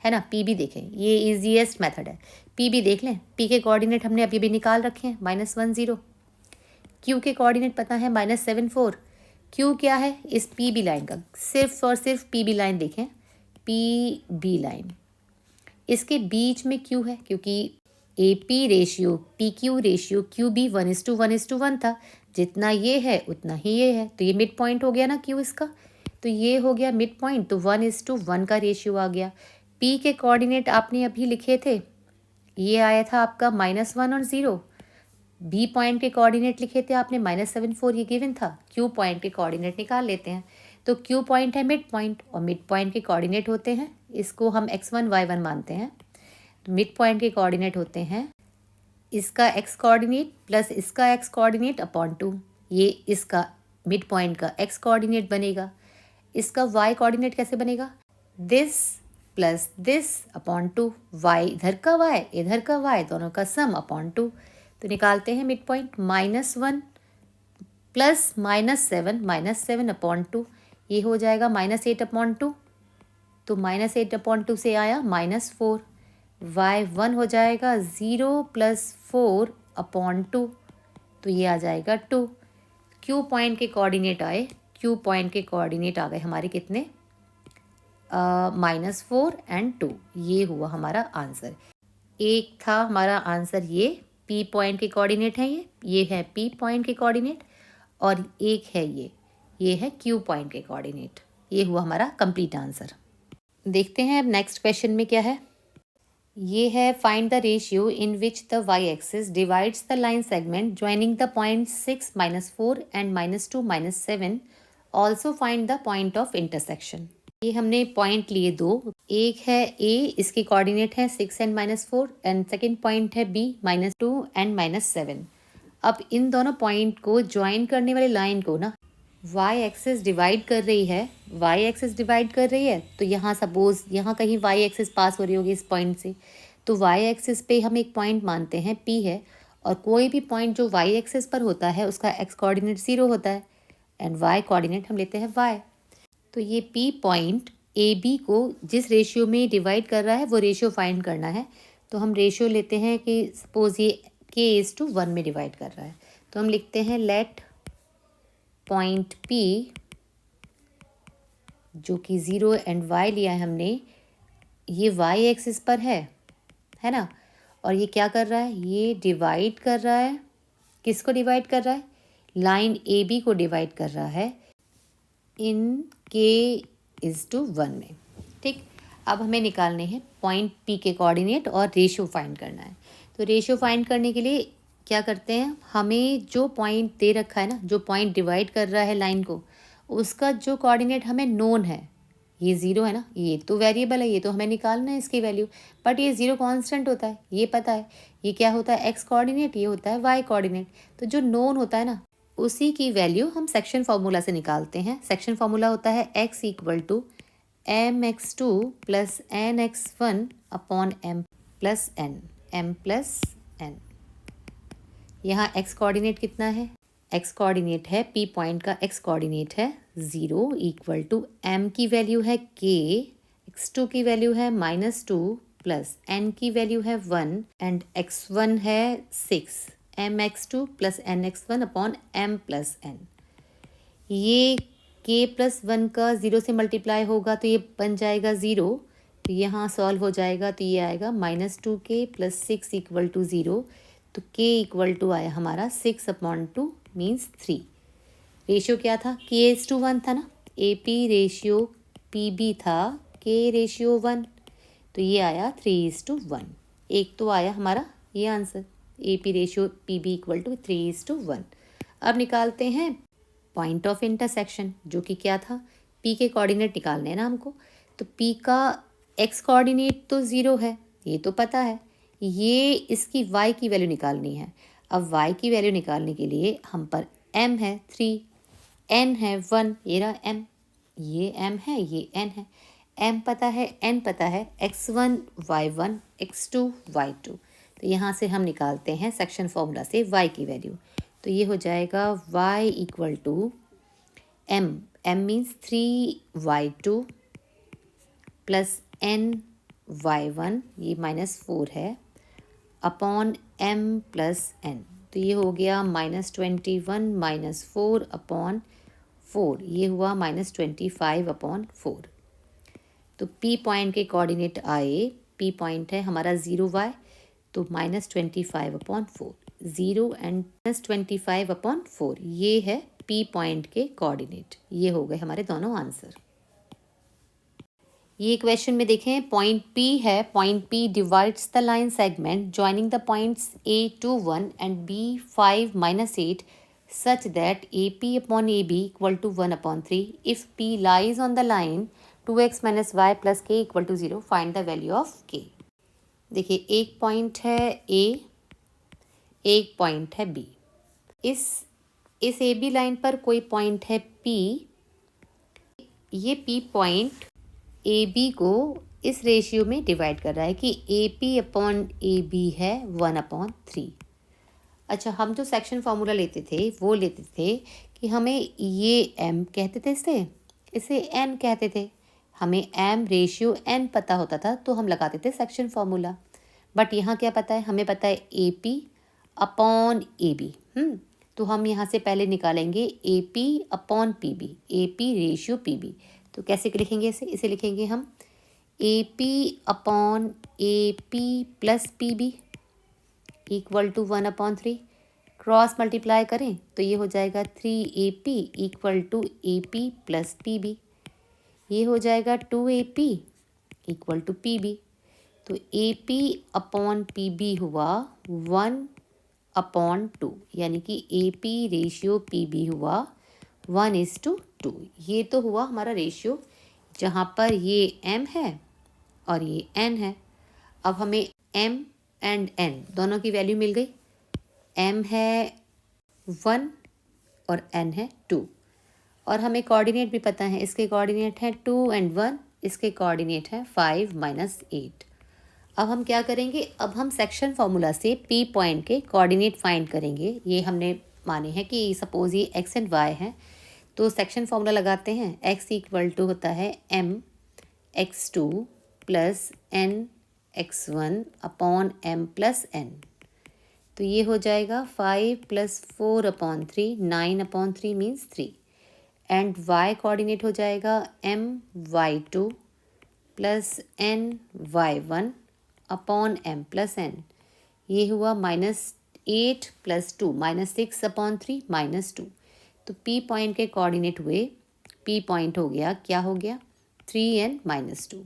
है ना, PB देखें, ये इजीएस्ट मेथड है। PB देख लें, P के कोऑर्डिनेट हमने अभी भी निकाल रखे हैं, -1 0। Q के कोऑर्डिनेट पता है -7 4। Q क्या है इस PB लाइन का, सिर्फ और सिर्फ PB लाइन देखें, PB लाइन, इसके बीच में Q है, क्योंकि AP ratio PQ ratio QB 1:1:1 था। जितना ये है उतना ही ये है, तो ये मिड पॉइंट हो गया ना Q इसका, तो ये हो गया मिड पॉइंट, तो 1:1 का रेशियो आ गया। P के कोऑर्डिनेट आपने अभी लिखे थे, ये आया था आपका -1 और 0। B पॉइंट के कोऑर्डिनेट लिखे थे आपने -7 4, ये गिवन था। Q पॉइंट के कोऑर्डिनेट निकाल लेते हैं। तो Q पॉइंट है मिड पॉइंट, और मिड पॉइंट के कोऑर्डिनेट होते हैं, इसको हम x1 y1 मानते हैं। तो मिड पॉइंट के कोऑर्डिनेट होते हैं इसका x कोऑर्डिनेट प्लस इसका x कोऑर्डिनेट अपॉन 2, ये इसका मिड पॉइंट का x कोऑर्डिनेट बनेगा। इसका y कोऑर्डिनेट कैसे बनेगा, this plus this upon 2, y इधर का y इधर का y दोनों का सम अपॉन 2। तो निकालते हैं मिड पॉइंट, -1 प्लस -7 अपॉन 2, ये हो जाएगा -8/2। तो -8/2 से आया -4, y1 हो जाएगा 0 + 4/2, तो ये आ जाएगा 2। Q पॉइंट के कोऑर्डिनेट आए, Q पॉइंट के कोऑर्डिनेट आ गए हमारे कितने, -4 एंड 2, ये हुआ हमारा आंसर। एक था हमारा आंसर ये P पॉइंट के कोऑर्डिनेट है, ये है P पॉइंट के कोऑर्डिनेट, और एक है ये है Q पॉइंट के कोऑर्डिनेट। ये हुआ हमारा कंप्लीट आंसर। देखते हैं अब नेक्स्ट क्वेश्चन में क्या है। ये है find the ratio in which the y axis divides the line segment joining the point 6 -4 and -2 -7। Also find the point of intersection. ये हमने पॉइंट लिए दो, एक है A, इसके कोऑर्डिनेट है 6 एंड -4, एंड सेकेंड पॉइंट है B -2 एंड -7। अब इन दोनों पॉइंट को ज्वाइन करने वाली लाइन को ना y एक्सिस डिवाइड कर रही है, तो यहाँ सपोज यहाँ कहीं y एक्सिस पास हो रही होगी इस पॉइंट से, तो y एक्सिस पे हम एक पॉइंट मानते हैं P है, और कोई भी पॉइंट जो y एक्सिस पर होता है उसका x कोऑर्डिनेट 0 होता है, एंड y कोऑर्डिनेट हम लेते हैं y। तो ये P पॉइंट AB को जिस रेशियो में डिवाइड कर रहा है वो रेशियो फाइंड करना है। तो हम रेशियो लेते हैं कि सपोज ये K:1 में डिवाइड कर रहा है, तो हम लिखते हैं लेट पॉइंट P, जो कि 0 एंड y लिया है हमने, ये y एक्सिस पर है ना, और ये क्या कर रहा है, ये डिवाइड कर रहा है, किसको डिवाइड कर रहा है, लाइन ए बी को डिवाइड कर रहा है इन k/1 में। ठीक, अब हमें निकालने हैं पॉइंट P के कोऑर्डिनेट और रेशियो फाइंड करना है। तो रेशियो फाइंड करने के लिए क्या करते हैं, हमें जो पॉइंट दे रखा है ना, जो पॉइंट डिवाइड कर रहा है लाइन को, उसका जो कोऑर्डिनेट हमें नोन है, ये 0 है ना, ये तो वेरिएबल है, ये तो हमें निकालना है इसकी वैल्यू, बट ये 0 कांस्टेंट होता है, ये पता है। ये क्या होता है, एक्स कोऑर्डिनेट, ये होता है वाई कोऑर्डिनेट। तो जो नोन होता है ना, उसी की वैल्यू हम सेक्शन फार्मूला से निकालते हैं। सेक्शन फार्मूला होता है x equal to mx2 plus nx1 upon m plus n। यहाँ x कोऑर्डिनेट कितना है, x कोऑर्डिनेट है p पॉइंट का, x कोऑर्डिनेट है 0 इक्वल टू m की वैल्यू है k, x2 की वैल्यू है -2 प्लस n की वैल्यू है 1 एंड x1 है 6, mx2 plus nx1 upon m plus n। ये k प्लस 1 का 0 से मल्टीप्लाई होगा तो ये बन जाएगा 0, तो यहाँ सॉल्व हो जाएगा, तो ये आएगा -2k प्लस 6 इक्वल टू 0। तो k इक्वल टू आया हमारा 6/2 मीन्स 3। रेशियो क्या था, k/1 था ना, AP रेशियो PB था k/1, तो ये आया 3:1। एक तो आया हमारा ये answer, AP ratio PB equal to 3:1। अब निकालते हैं पॉइंट ऑफ इंटरसेक्शन, जो कि क्या था, P के कोऑर्डिनेट निकालने हैं ना हमको। तो P का x कोऑर्डिनेट तो 0 है, ये तो पता है, ये इसकी y की वैल्यू निकालनी है। अब y की वैल्यू निकालने के लिए हम पर m है 3, n है 1, ये रहा m, ये m है, ये n है, m पता है, n पता है, x1 y1 x2 y2। तो यहाँ से हम निकालते हैं सेक्शन फॉर्मूला से y की वैल्यू। तो ये हो जाएगा y equal to m means 3y2 plus ny1, ये -4 है, अपॉन m प्लस n। तो ये हो गया -21 -4 अपॉन 4, ये हुआ -25/4। तो P पॉइंट के कोऑर्डिनेट आए, P पॉइंट है हमारा 0y, तो -25/4, 0 एंड -25/4, ये है P पॉइंट के कोऑर्डिनेट। ये हो गए हमारे दोनों आंसर। ये क्वेश्चन में देखें, पॉइंट P है, point P divides the line segment joining the points A21 and B5 -8 such that AP upon AB equal to 1/3 if P lies on the line 2x minus y plus k equal to 0, find the value of k। देखिए, एक पॉइंट है A, एक पॉइंट है B। इस AB लाइन पर कोई पॉइंट है P, ये P पॉइंट AB को इस रेशियो में डिवाइड कर रहा है कि AP अपॉन AB है 1/3। अच्छा, हम जो सेक्शन फार्मूला लेते थे वो लेते थे कि हमें ये m कहते थे, इसे n कहते थे, हमें m रेशियो n पता होता था तो हम लगाते थे सेक्शन फार्मूला। बट यहाँ क्या पता है, हमें पता है AP अपॉन AB। तो हम यहाँ से पहले निकालेंगे AP upon PB, AP ratio PB। तो कैसे लिखेंगे इसे लिखेंगे हम AP upon AP plus PB equal to 1/3। Cross multiply करें तो ये हो जाएगा 3AP equal to AP plus PB, ये हो जाएगा 2AP इक्वल टू PB। तो AP अपॉन PB हुआ 1/2, यानी कि AP रेशियो PB हुआ 1:2। ये तो हुआ हमारा रेशियो, जहाँ पर ये m है और ये n है। अब हमें m एंड n दोनों की वैल्यू मिल गई, m है 1 और n है 2, और हमें कोऑर्डिनेट भी पता है, इसके कोऑर्डिनेट है 2 एंड 1, इसके कोऑर्डिनेट है 5 - 8। अब हम क्या करेंगे, अब हम सेक्शन फार्मूला से P पॉइंट के कोऑर्डिनेट फाइंड करेंगे। ये हमने माने हैं कि सपोज ये x एंड y है, तो सेक्शन फार्मूला लगाते हैं। x इक्वल टू होता है m x2 plus n x1 upon m plus n। तो ये हो जाएगा 5 + 4/3, 9/3 मीन्स 3। एंड y कोऑर्डिनेट हो जाएगा m y2 plus n y1 upon m plus n। ये हुआ 8 + 2 -6/3 -2। तो P पॉइंट के कोऑर्डिनेट हुए, P पॉइंट हो गया, क्या हो गया 3n - 2।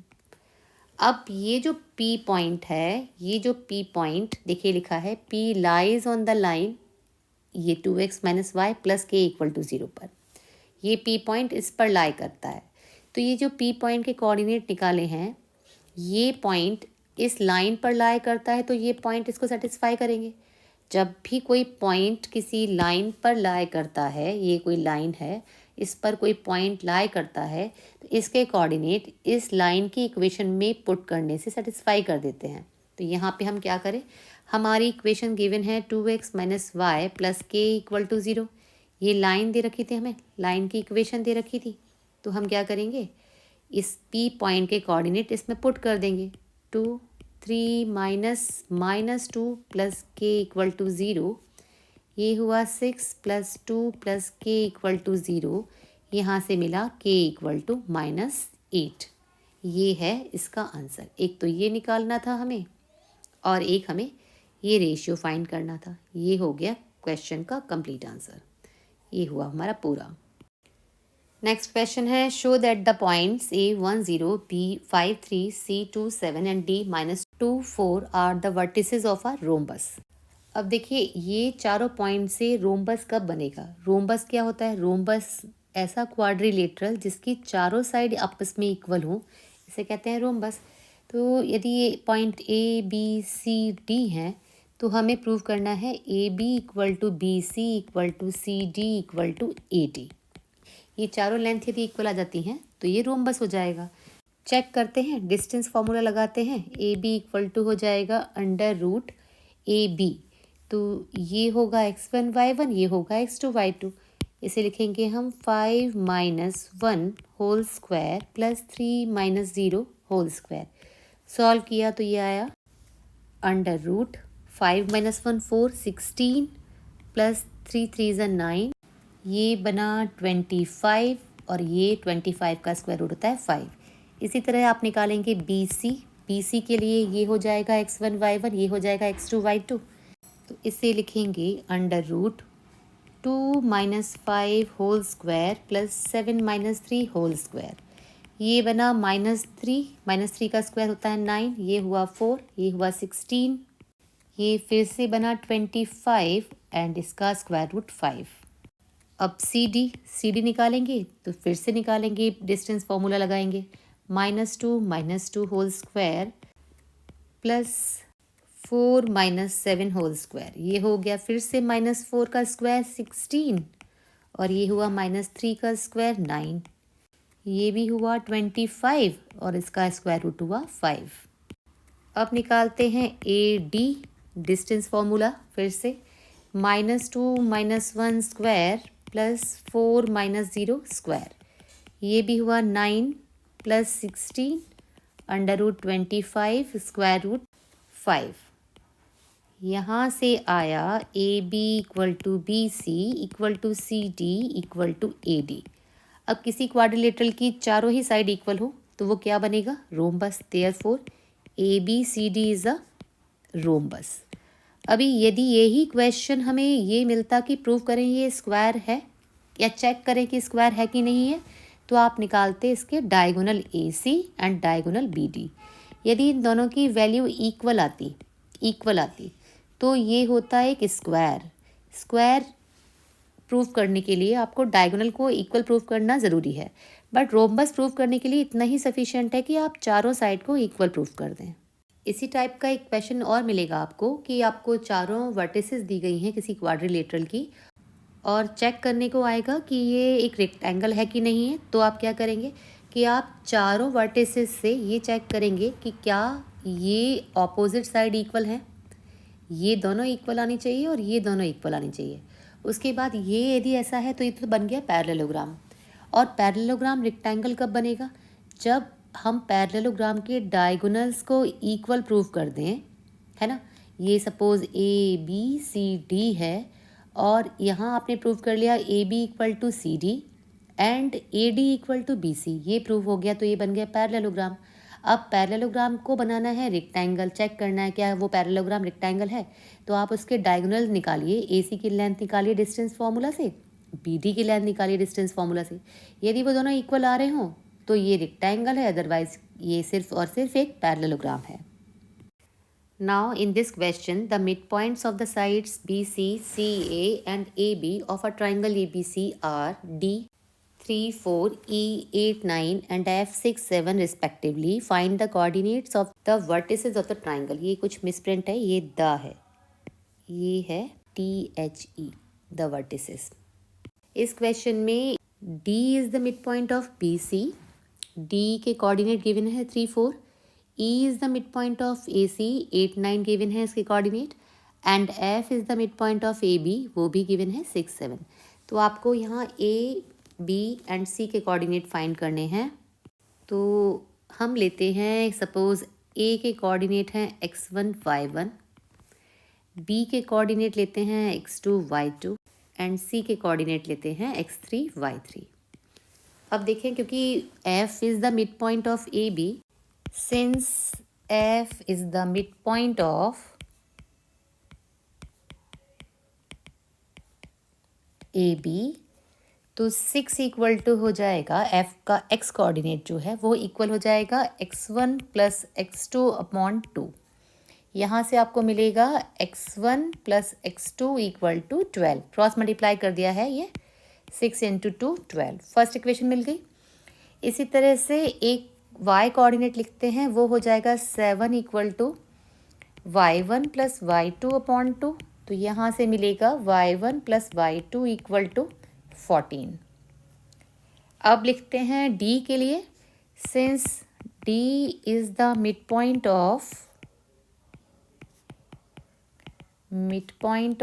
अब ये जो P पॉइंट है, ये जो P पॉइंट देखिए लिखा है P lies on the line, ये 2x - y + k = 0 पर, ये P पॉइंट इस पर लाई करता है। तो ये जो P पॉइंट के कोऑर्डिनेट निकाले हैं, ये पॉइंट इस लाइन पर लाई करता है, तो ये पॉइंट इसको सेटिस्फाई करेंगे। जब भी कोई पॉइंट किसी लाइन पर लाई करता है, ये कोई लाइन है, इस पर कोई पॉइंट लाई करता है, तो इसके कोऑर्डिनेट इस लाइन की इक्वेशन में पुट करने से सेटिस्फाई कर देते हैं। तो यहाँ पे हम क्या करें, हमारी इक्वेशन गिवन है 2x - y + k = 0। ये लाइन दे रखी थी, हमें लाइन की इक्वेशन दे रखी थी। तो हम क्या करेंगे, इस P पॉइंट के कोऑर्डिनेट इसमें पुट कर देंगे। 2 3 -2 + k = 0, ये हुआ 6 + 2 + k = 0, यहाँ से मिला k = -8। ये है इसका आंसर। एक तो ये निकालना था हमें, और एक हमें ये रेशियो फाइंड करना था। ये हो गया क्वेश्चन का कंप्लीट आंसर। ये हुआ हमारा पूरा। नेक्स्ट क्वेश्चन है, show that the points A10, B53, C27 and D-24 are the vertices of a rhombus. अब देखिए ये चारों पॉइंट से रोम्बस कब बनेगा। रोम्बस क्या होता है, रोम्बस ऐसा क्वाड्रिलेटरल जिसकी चारों साइड आपस में इक्वल हो, इसे कहते हैं रोम्बस। तो यदि ये point A B C D हैं, तो हमें प्रूव करना है AB = BC = CD = AD। ये चारों लेंथ यदि इक्वल आ जाती हैं तो ये रोम्बस हो जाएगा। चेक करते हैं, डिस्टेंस फार्मूला लगाते हैं। AB = हो जाएगा √AB, तो ये होगा x1 y1, ये होगा x2 y2। इसे लिखेंगे हम 5 - 1 whole square + 3 - 0 whole square. Solve किया तो ये आया √5 - 1 4 16 + 3 3 9, ये बना 25, और ये 25 का स्क्वायर रूट होता है 5। इसी तरह आप निकालेंगे BC के लिए ये हो जाएगा x1 y1, ये हो जाएगा x2 y2। तो इसे लिखेंगे √2 - 5 होल स्क्वायर + 7 - 3 होल स्क्वायर। ये बना -3 का स्क्वायर होता है 9, ये हुआ 4, ये हुआ 16, ये फिर से बना 25 एंड इसका स्क्वायर रूट 5। अब CD निकालेंगे तो फिर से निकालेंगे, डिस्टेंस फार्मूला लगाएंगे। -2 - 2 होल स्क्वायर + 4 - 7 होल स्क्वायर, ये हो गया फिर से -4 का स्क्वायर 16, और ये हुआ -3 का स्क्वायर 9, ये भी हुआ 25, और इसका स्क्वायर रूट हुआ 5। अब निकालते हैं AD, डिस्टेंस फार्मूला फिर से। -2 - 1 स्क्वायर + 4 - 0 स्क्वायर, ये भी हुआ 9 + 16 √25 स्क्वायर रूट 5। यहाँ से आया AB = BC = CD = AD। अब किसी क्वाड्रिलेटरल की चारों ही साइड इक्वल हो तो वो क्या बनेगा, rhombus. Therefore ABCD is a rhombus. अभी यदि यही क्वेश्चन हमें ये मिलता कि प्रूव करें ये स्क्वायर है, या चेक करें कि स्क्वायर है कि नहीं है, तो आप निकालते इसके diagonal AC and diagonal BD। यदि इन दोनों की वैल्यू इक्वल आती तो ये होता है एक स्क्वायर प्रूव करने के लिए आपको डायगोनल को इक्वल प्रूव करना ज़रूरी है, बट रोम्बस प्रूव करने के लिए इतना ही सफिशिएंट है कि आप चारों साइड को इक्वल प्रूव कर दें। इसी टाइप का एक क्वेश्चन और मिलेगा आपको कि आपको चारों वर्टिसेस दी गई हैं किसी क्वाड्रिलेटरल की, और चेक करने को आएगा कि ये एक रेक्टेंगल है कि नहीं है। तो आप क्या करेंगे कि आप चारों वर्टिसेस से ये चेक करेंगे कि क्या ये ऑपोजिट साइड इक्वल है, ये दोनों इक्वल आनी चाहिए और ये दोनों इक्वल आनी चाहिए। उसके बाद ये यदि ऐसा है तो ये तो बन गया पैरेललोग्राम। और पैरेललोग्राम रेक्टेंगल कब बनेगा, जब हम पैरेललोग्राम के डायगोनल्स को इक्वल प्रूव कर दें, है ना। ये सपोज ABCD है, और यहाँ आपने प्रूव कर लिया AB = CD and AD = BC, ये प्रूव हो गया, तो ये बन गया पैरेललोग्राम। अब पैरेललोग्राम को बनाना है, रेक्टेंगल चेक करना है क्या वो पैरेललोग्राम रेक्टेंगल है, तो आप उसके डायगोनल निकालिए, AC की लेंथ निकालिए डिस्टेंस फार्मूला से, BD की लेंथ निकालिए डिस्टेंस फार्मूला से। यदि वो दोनों इक्वल आ रहे हों तो ये रेक्टेंगल है, अदरवाइज ये सिर्फ और सिर्फ एक पैरेललोग्राम है। Now in this question, the midpoints of the sides BC, CA and AB of a triangle ABC are D 3, 4, E 8, 9 and F 6, 7 respectively. Find the coordinates of the vertices of the triangle. ये कुछ misprint है, ये द है, ये है THE, the vertices. इस question में D is the midpoint of BC. D के coordinate given है 3, 4. E is the midpoint of AC, 8, 9 given है इसके coordinate and F is the midpoint of AB, वो भी given है 6, 7. तो आपको यहाँ A, B and C के coordinate find करने हैं। तो हम लेते हैं suppose A के coordinate हैं x1, y1, B के coordinate लेते हैं x2, y2 and C के coordinate लेते हैं x3, y3। अब देखें क्योंकि F is the midpoint of AB, since F is the midpoint of AB, तो 6 इक्वल टू हो जाएगा F का x कोऑर्डिनेट जो है वो इक्वल हो जाएगा x1 प्लस x2 अपॉन 2। यहाँ से आपको मिलेगा x1 plus x2 equal to 12। Cross multiply कर दिया है ये, 6 इंटू 2 12, फर्स्ट इक्वेशन मिल गई। इसी तरह से एक y कोऑर्डिनेट लिखते हैं, वो हो जाएगा 7 equal to y1 plus y2 upon 2। तो यहाँ से मिलेगा y1 plus y2 equal to 14। अब लिखते हैं d के लिए, since d is the midpoint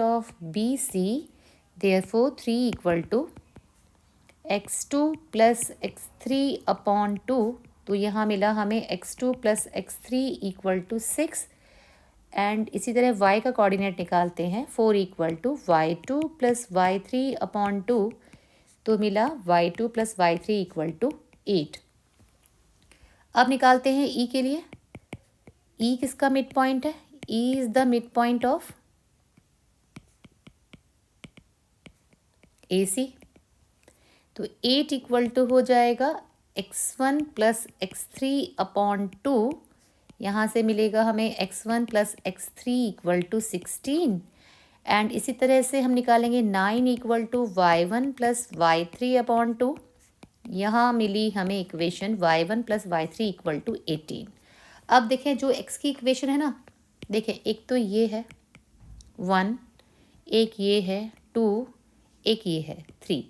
of BC, therefore 3 equal to x2 plus x3 upon 2। तो यहाँ मिला हमें x2 plus x3 equal to 6 and इसी तरह y का कोऑर्डिनेट निकालते हैं, 4 equal to y2 plus y3 upon 2। तो मिला y2 plus y3 equal to 8। अब निकालते हैं e के लिए। e किसका मिड पॉइंट है? e is the mid point of AC। तो 8 इक्वल टू हो जाएगा x1 प्लस x3 अपॉन 2। यहाँ से मिलेगा हमें x1 plus x3 equal to 16 and इसी तरह से हम निकालेंगे 9 equal to y1 plus y3 upon 2। यहाँ मिली हमें equation y1 plus y3 equal to 18। अब देखें जो x की इक्वेशन है ना, देखें एक तो ये है 1, एक ये है 2, एक ये है 3,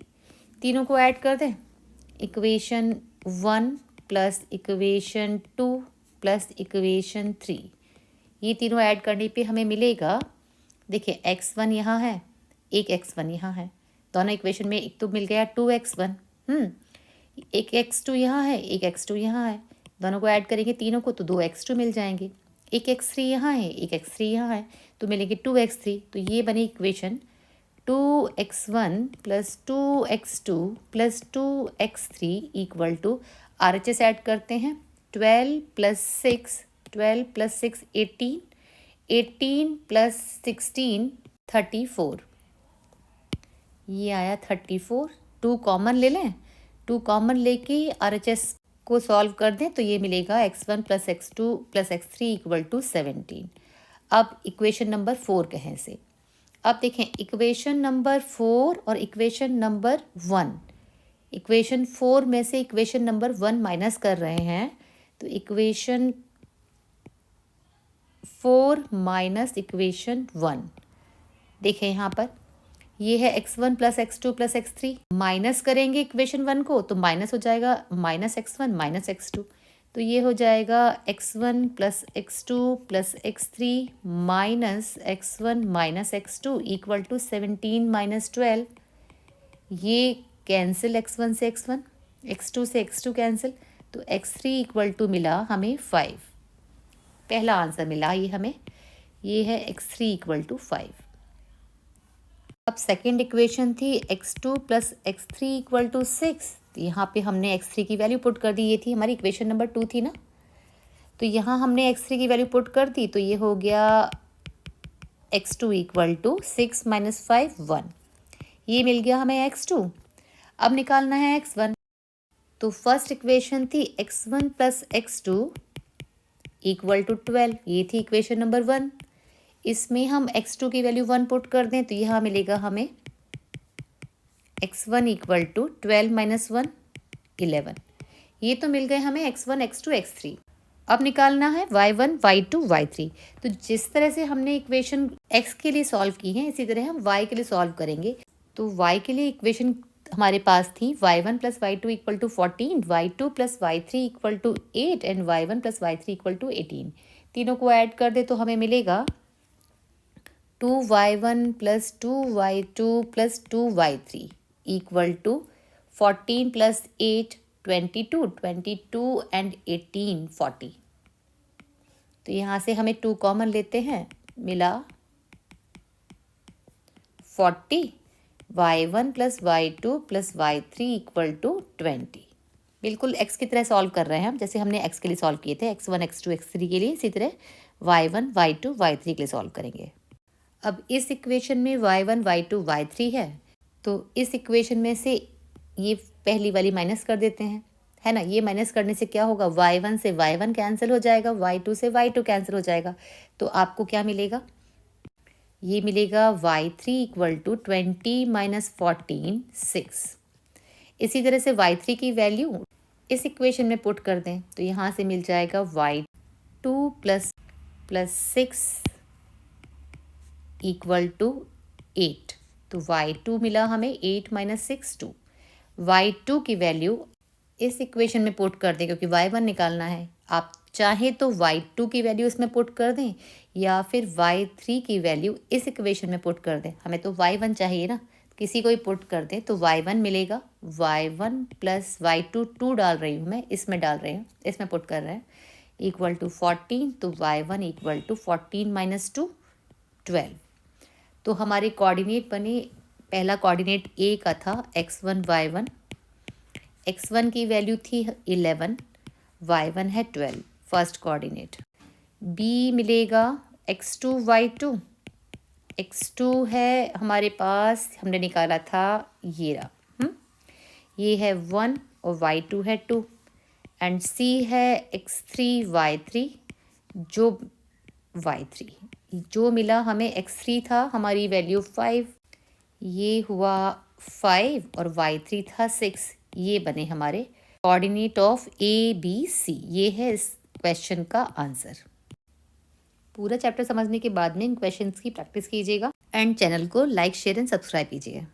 तीनों को ऐड कर दें। Equation 1 plus equation 2 plus equation 3, ये तीनों ऐड करने पे हमें मिलेगा, देखिए x1 यहाँ है, एक x1 यहाँ है, दोनों इक्वेशन में एक तो मिल गया 2x1, एक x2 यहाँ है, एक x2 यहाँ है, दोनों को ऐड करेंगे तीनों को तो 2x2 मिल जाएंगे। एक x3 यहाँ है, एक x3 यहाँ है, तो मिलेंगे 2x3। तो ये बनी equation 2x1 plus 2x2 plus 2x3 equal to RHS add करते हैं 12 प्लस 6, 12 प्लस 6 18, 18 प्लस 16 34, ये आया 34। 2 कॉमन ले लें, 2 कॉमन लेके RHS को सॉल्व कर दें तो ये मिलेगा x1 plus x2 plus x3 equal to 17। अब इक्वेशन नंबर 4 कहें से, अब देखें इक्वेशन नंबर 4 और इक्वेशन नंबर 1, इक्वेशन 4 में से इक्वेशन नंबर 1 माइनस कर रहे हैं, तो इक्वेशन 4 माइनस इक्वेशन 1, देखें यहाँ पर ये है x1 plus x2 plus x3, minus करेंगे इक्वेशन 1 को तो माइनस हो जाएगा माइनस x1 माइनस x2, तो ये हो जाएगा x1 plus x2 plus x3 minus x1 minus x2 equal to 17 minus 12। ये कैंसिल x1 से x1, x2 से x2 कैंसिल, तो x3 इक्वल टू मिला हमें 5। पहला आंसर मिला ये हमें, ये है x3 इक्वल टू 5। अब सेकेंड इक्वेशन थी x2 plus x3 equal to 6, तो यहाँ पे हमने x3 की वैल्यू पुट कर दी, ये थी हमारी इक्वेशन नंबर 2 थी ना। तो यहाँ हमने x3 की वैल्यू पुट कर दी, तो ये हो गया x2 इक्वल टू 6 माइनस 5 1। ये मिल गया हमें x2। अब निकालना है x1। तो फर्स्ट इक्वेशन थी x1 plus x2 equal to 12, ये थी इक्वेशन नंबर 1। इसमें हम x2 की वैल्यू 1 पुट कर दें तो यहाँ मिलेगा हमें x1 इक्वल टू 12 माइनस 1 11। ये तो मिल गए हमें x1 x2 x3। अब निकालना है y1 y2 y3। तो जिस तरह से हमने इक्वेशन x के लिए सॉल्व की है, इसी तरह हम y के लिए सॉल्व करेंगे। तो y के लिए इक्वेशन हमारे पास थी y1 plus y2 equal to 14, y2 plus y3 equal to 8 and y1 plus y3 equal to 18। तीनों को ऐड कर दे तो हमें मिलेगा 2y1 plus 2y2 plus 2y3 equal to 14 plus 8 22, 22 and 18 40। तो यहाँ से हमें 2 कॉमन लेते हैं, मिला 40। y1 plus y2 plus y3 equal to 20। बिल्कुल x की तरह सॉल्व कर रहे हैं हम, जैसे हमने x के लिए सॉल्व किए थे, x1 x2 x3 के लिए, इसी तरह y1 y2 y3 के लिए सॉल्व करेंगे। अब इस इक्वेशन में y1 y2 y3 है, तो इस इक्वेशन में से ये पहली वाली माइनस कर देते हैं, है ना। ये माइनस करने से क्या होगा, y1 से y1 कैंसिल हो जाएगा, y2 से y2 कैंसिल हो जाएगा। तो आपको क्या मिलेगा, ये मिलेगा y3 इक्वल टू 20 माइनस 14 6। इसी तरह से y3 की वैल्यू इस इक्वेशन में पुट कर दें तो यहाँ से मिल जाएगा y2 प्लस 6 इक्वल टू 8। तो y2 मिला हमें 8 माइनस 6 2। y2 की वैल्यू इस इक्वेशन में पुट कर दें, क्योंकि y1 निकालना है। आप चाहे तो y2 की वैल्यू इसमें पुट कर दें या फिर y3 की वैल्यू इस इक्वेशन में पुट कर दें। हमें तो y1 चाहिए ना, किसी को ही पुट कर दें तो y1 मिलेगा। y1 प्लस y2 2 डाल रही हूँ मैं, इसमें डाल रहे हैं, इसमें पुट कर रहे हैं, इक्वल टू 14। तो y1 इक्वल टू 14 माइनस 2 12। तो हमारे कोऑर्डिनेट बने, पहला कोऑर्डिनेट a का था x1 y1, x1 की वैल्यू थी 11, y1 है 12 फर्स्ट कोऑर्डिनेट। b मिलेगा x2 y2, x2 है हमारे पास, हमने निकाला था ये रहा, ये है 1 और y2 है 2 एंड c है x3 y3 जो मिला हमें x3 था हमारी वैल्यू 5, ये हुआ 5 और y3 था 6। ये बने हमारे कोऑर्डिनेट ऑफ ABC। ये है इस क्वेश्चन का आंसर। पूरा चैप्टर समझने के बाद में इन क्वेश्चंस की प्रैक्टिस कीजिएगा एंड चैनल को लाइक शेयर एंड सब्सक्राइब कीजिएगा।